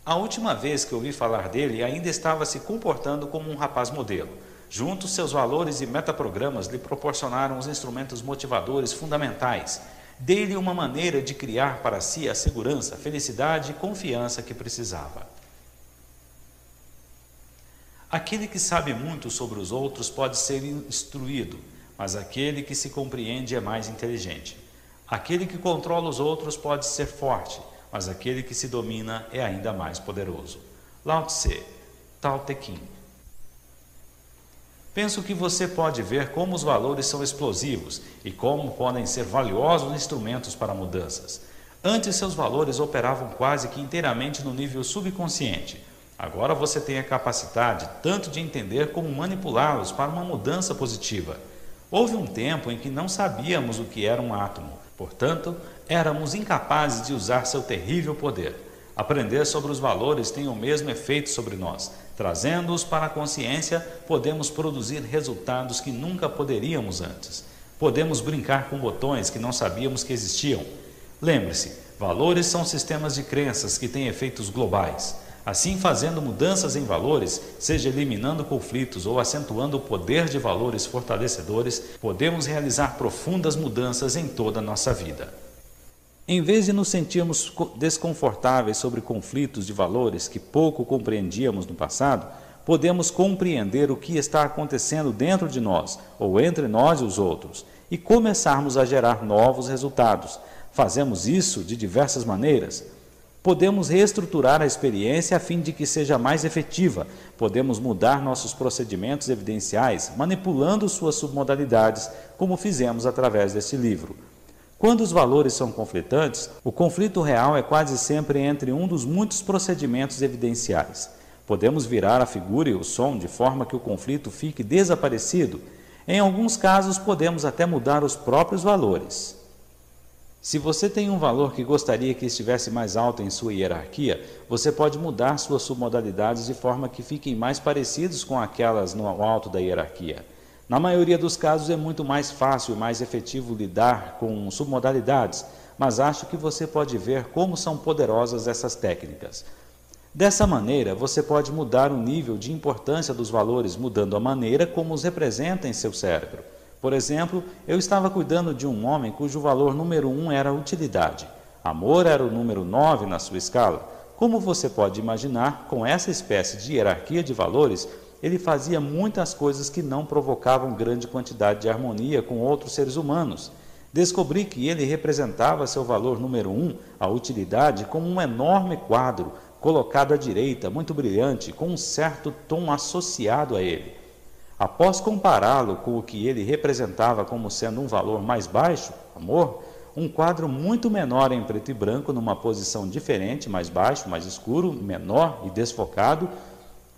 A última vez que ouvi falar dele, ainda estava se comportando como um rapaz modelo. Juntos, seus valores e metaprogramas lhe proporcionaram os instrumentos motivadores fundamentais. Dei-lhe uma maneira de criar para si a segurança, felicidade e confiança que precisava. Aquele que sabe muito sobre os outros pode ser instruído, mas aquele que se compreende é mais inteligente. Aquele que controla os outros pode ser forte, mas aquele que se domina é ainda mais poderoso. Lao Tse, Tao Te Ching. Penso que você pode ver como os valores são explosivos e como podem ser valiosos instrumentos para mudanças. Antes, seus valores operavam quase que inteiramente no nível subconsciente. Agora você tem a capacidade tanto de entender como manipulá-los para uma mudança positiva. Houve um tempo em que não sabíamos o que era um átomo, portanto, éramos incapazes de usar seu terrível poder. Aprender sobre os valores tem o mesmo efeito sobre nós. Trazendo-os para a consciência, podemos produzir resultados que nunca poderíamos antes. Podemos brincar com botões que não sabíamos que existiam. Lembre-se, valores são sistemas de crenças que têm efeitos globais. Assim, fazendo mudanças em valores, seja eliminando conflitos ou acentuando o poder de valores fortalecedores, podemos realizar profundas mudanças em toda a nossa vida. Em vez de nos sentirmos desconfortáveis sobre conflitos de valores que pouco compreendíamos no passado, podemos compreender o que está acontecendo dentro de nós, ou entre nós e os outros, e começarmos a gerar novos resultados. Fazemos isso de diversas maneiras. Podemos reestruturar a experiência a fim de que seja mais efetiva. Podemos mudar nossos procedimentos evidenciais, manipulando suas submodalidades, como fizemos através deste livro. Quando os valores são conflitantes, o conflito real é quase sempre entre um dos muitos procedimentos evidenciais. Podemos virar a figura e o som de forma que o conflito fique desaparecido. Em alguns casos, podemos até mudar os próprios valores. Se você tem um valor que gostaria que estivesse mais alto em sua hierarquia, você pode mudar suas submodalidades de forma que fiquem mais parecidos com aquelas no alto da hierarquia. Na maioria dos casos é muito mais fácil e mais efetivo lidar com submodalidades, mas acho que você pode ver como são poderosas essas técnicas. Dessa maneira, você pode mudar o nível de importância dos valores, mudando a maneira como os representa em seu cérebro. Por exemplo, eu estava cuidando de um homem cujo valor número 1 era utilidade. Amor era o número 9 na sua escala. Como você pode imaginar, com essa espécie de hierarquia de valores, ele fazia muitas coisas que não provocavam grande quantidade de harmonia com outros seres humanos. Descobri que ele representava seu valor número 1, a utilidade, como um enorme quadro, colocado à direita, muito brilhante, com um certo tom associado a ele. Após compará-lo com o que ele representava como sendo um valor mais baixo, amor, um quadro muito menor em preto e branco, numa posição diferente, mais baixo, mais escuro, menor e desfocado,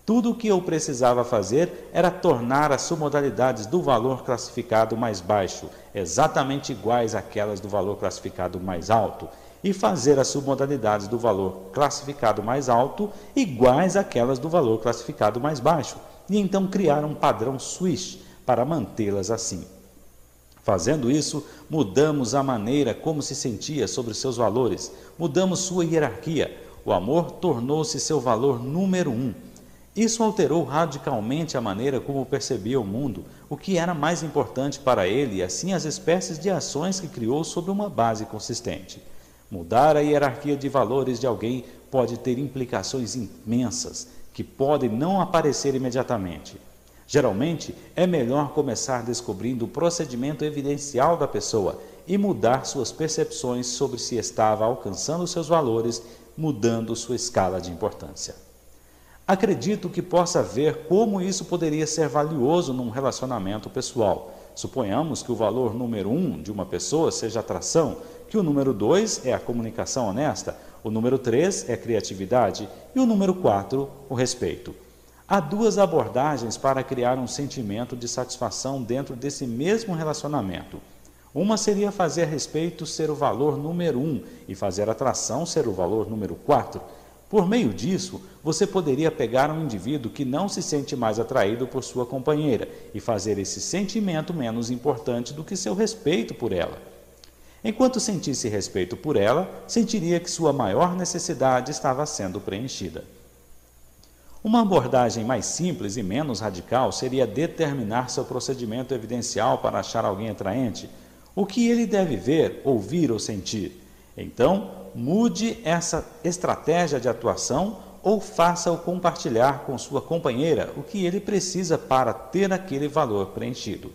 tudo o que eu precisava fazer era tornar as submodalidades do valor classificado mais baixo exatamente iguais àquelas do valor classificado mais alto e fazer as submodalidades do valor classificado mais alto iguais àquelas do valor classificado mais baixo, e então criar um padrão Swiss para mantê-las assim. Fazendo isso, mudamos a maneira como se sentia sobre seus valores, mudamos sua hierarquia. O amor tornou-se seu valor número 1. Isso alterou radicalmente a maneira como percebia o mundo, o que era mais importante para ele e assim as espécies de ações que criou sobre uma base consistente. Mudar a hierarquia de valores de alguém pode ter implicações imensas, que podem não aparecer imediatamente. Geralmente, é melhor começar descobrindo o procedimento evidencial da pessoa e mudar suas percepções sobre se estava alcançando seus valores, mudando sua escala de importância. Acredito que possa ver como isso poderia ser valioso num relacionamento pessoal. Suponhamos que o valor número 1 de uma pessoa seja atração, que o número 2 é a comunicação honesta, o número 3 é a criatividade e o número 4, o respeito. Há duas abordagens para criar um sentimento de satisfação dentro desse mesmo relacionamento. Uma seria fazer respeito ser o valor número 1 e fazer atração ser o valor número 4. Por meio disso, você poderia pegar um indivíduo que não se sente mais atraído por sua companheira e fazer esse sentimento menos importante do que seu respeito por ela. Enquanto sentisse respeito por ela, sentiria que sua maior necessidade estava sendo preenchida. Uma abordagem mais simples e menos radical seria determinar seu procedimento evidencial para achar alguém atraente, o que ele deve ver, ouvir ou sentir. Então, mude essa estratégia de atuação ou faça-o compartilhar com sua companheira o que ele precisa para ter aquele valor preenchido.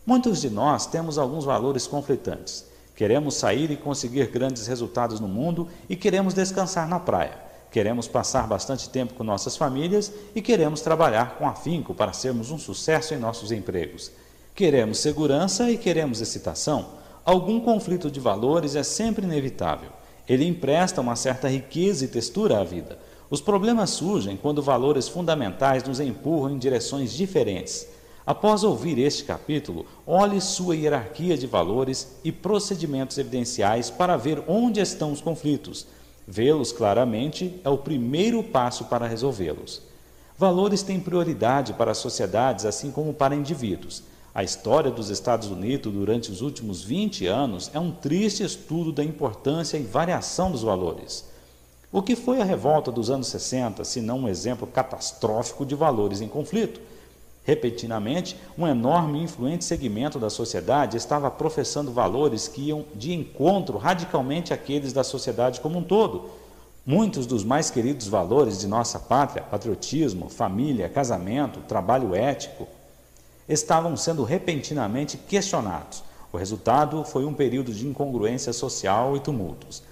Muitos de nós temos alguns valores conflitantes. Queremos sair e conseguir grandes resultados no mundo e queremos descansar na praia. Queremos passar bastante tempo com nossas famílias e queremos trabalhar com afinco para sermos um sucesso em nossos empregos. Queremos segurança e queremos excitação. Algum conflito de valores é sempre inevitável. Ele empresta uma certa riqueza e textura à vida. Os problemas surgem quando valores fundamentais nos empurram em direções diferentes. Após ouvir este capítulo, olhe sua hierarquia de valores e procedimentos evidenciais para ver onde estão os conflitos. Vê-los claramente é o primeiro passo para resolvê-los. Valores têm prioridade para sociedades assim como para indivíduos. A história dos Estados Unidos durante os últimos 20 anos é um triste estudo da importância e variação dos valores. O que foi a revolta dos anos 60, se não um exemplo catastrófico de valores em conflito? Repentinamente, um enorme e influente segmento da sociedade estava professando valores que iam de encontro radicalmente àqueles da sociedade como um todo. Muitos dos mais queridos valores de nossa pátria, patriotismo, família, casamento, trabalho ético, estavam sendo repentinamente questionados. O resultado foi um período de incongruência social e tumultos.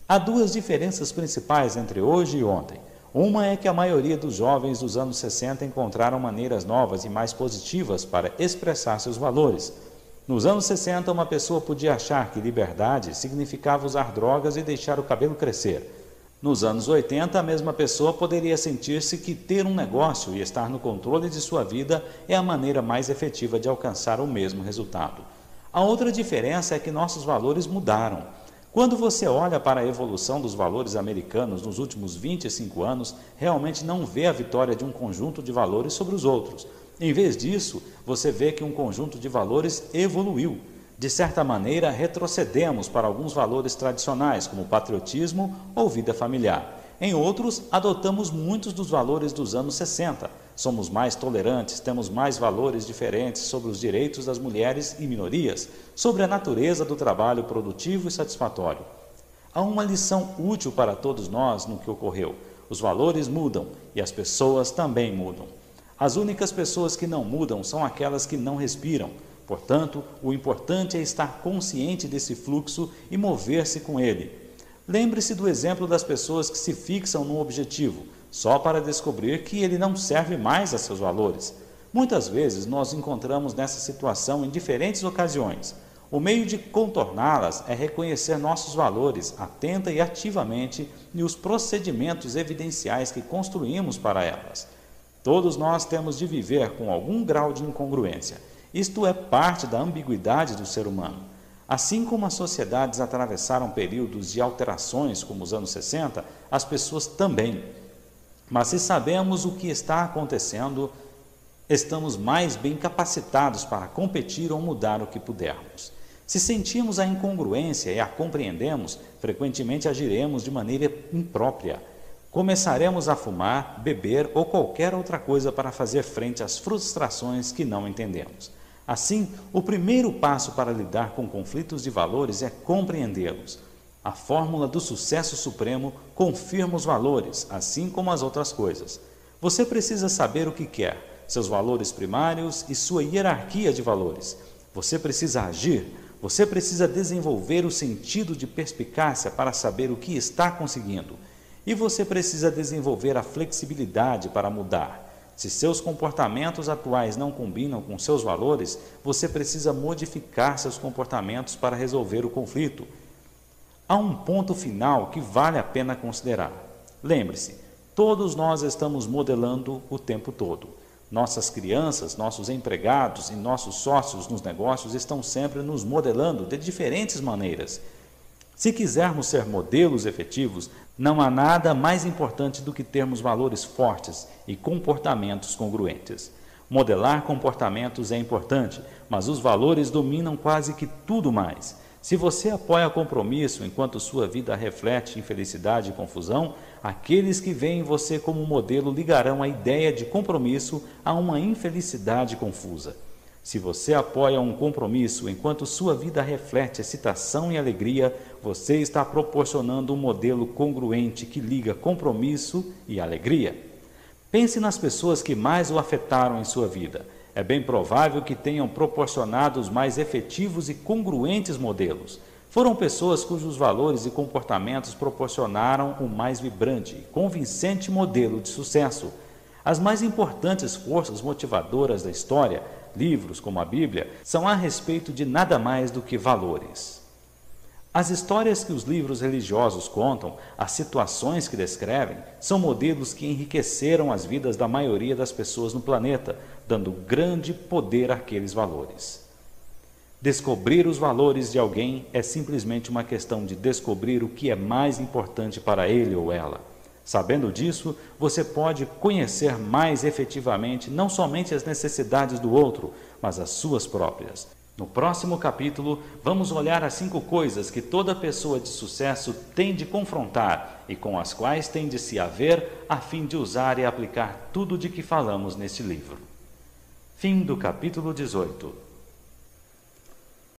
Há duas diferenças principais entre hoje e ontem. Uma é que a maioria dos jovens dos anos 60 encontraram maneiras novas e mais positivas para expressar seus valores. Nos anos 60, uma pessoa podia achar que liberdade significava usar drogas e deixar o cabelo crescer. Nos anos 80, a mesma pessoa poderia sentir-se que ter um negócio e estar no controle de sua vida é a maneira mais efetiva de alcançar o mesmo resultado. A outra diferença é que nossos valores mudaram. Quando você olha para a evolução dos valores americanos nos últimos 25 anos, realmente não vê a vitória de um conjunto de valores sobre os outros. Em vez disso, você vê que um conjunto de valores evoluiu. De certa maneira, retrocedemos para alguns valores tradicionais, como patriotismo ou vida familiar. Em outros, adotamos muitos dos valores dos anos 60. Somos mais tolerantes, temos mais valores diferentes sobre os direitos das mulheres e minorias, sobre a natureza do trabalho produtivo e satisfatório. Há uma lição útil para todos nós no que ocorreu. Os valores mudam e as pessoas também mudam. As únicas pessoas que não mudam são aquelas que não respiram. Portanto, o importante é estar consciente desse fluxo e mover-se com ele. Lembre-se do exemplo das pessoas que se fixam num objetivo, só para descobrir que ele não serve mais a seus valores. Muitas vezes nós encontramos nessa situação em diferentes ocasiões. O meio de contorná-las é reconhecer nossos valores atenta e ativamente e os procedimentos evidenciais que construímos para elas. Todos nós temos de viver com algum grau de incongruência. Isto é parte da ambiguidade do ser humano. Assim como as sociedades atravessaram períodos de alterações, como os anos 60, as pessoas também. Mas se sabemos o que está acontecendo, estamos mais bem capacitados para competir ou mudar o que pudermos. Se sentimos a incongruência e a compreendemos, frequentemente agiremos de maneira imprópria. Começaremos a fumar, beber ou qualquer outra coisa para fazer frente às frustrações que não entendemos. Assim, o primeiro passo para lidar com conflitos de valores é compreendê-los. A fórmula do sucesso supremo confirma os valores, assim como as outras coisas. Você precisa saber o que quer, seus valores primários e sua hierarquia de valores. Você precisa agir, você precisa desenvolver o sentido de perspicácia para saber o que está conseguindo. E você precisa desenvolver a flexibilidade para mudar. Se seus comportamentos atuais não combinam com seus valores, você precisa modificar seus comportamentos para resolver o conflito. Há um ponto final que vale a pena considerar. Lembre-se, todos nós estamos modelando o tempo todo. Nossas crianças, nossos empregados e nossos sócios nos negócios estão sempre nos modelando de diferentes maneiras. Se quisermos ser modelos efetivos, não há nada mais importante do que termos valores fortes e comportamentos congruentes. Modelar comportamentos é importante, mas os valores dominam quase que tudo mais. Se você apoia compromisso enquanto sua vida reflete infelicidade e confusão, aqueles que veem você como modelo ligarão a ideia de compromisso a uma infelicidade confusa. Se você apoia um compromisso enquanto sua vida reflete excitação e alegria, você está proporcionando um modelo congruente que liga compromisso e alegria. Pense nas pessoas que mais o afetaram em sua vida. É bem provável que tenham proporcionado os mais efetivos e congruentes modelos. Foram pessoas cujos valores e comportamentos proporcionaram o mais vibrante e convincente modelo de sucesso. As mais importantes forças motivadoras da história, livros como a Bíblia, são a respeito de nada mais do que valores. As histórias que os livros religiosos contam, as situações que descrevem, são modelos que enriqueceram as vidas da maioria das pessoas no planeta, dando grande poder àqueles valores. Descobrir os valores de alguém é simplesmente uma questão de descobrir o que é mais importante para ele ou ela. Sabendo disso, você pode conhecer mais efetivamente não somente as necessidades do outro, mas as suas próprias. No próximo capítulo, vamos olhar as 5 coisas que toda pessoa de sucesso tem de confrontar e com as quais tem de se haver a fim de usar e aplicar tudo de que falamos neste livro. Fim do capítulo 18.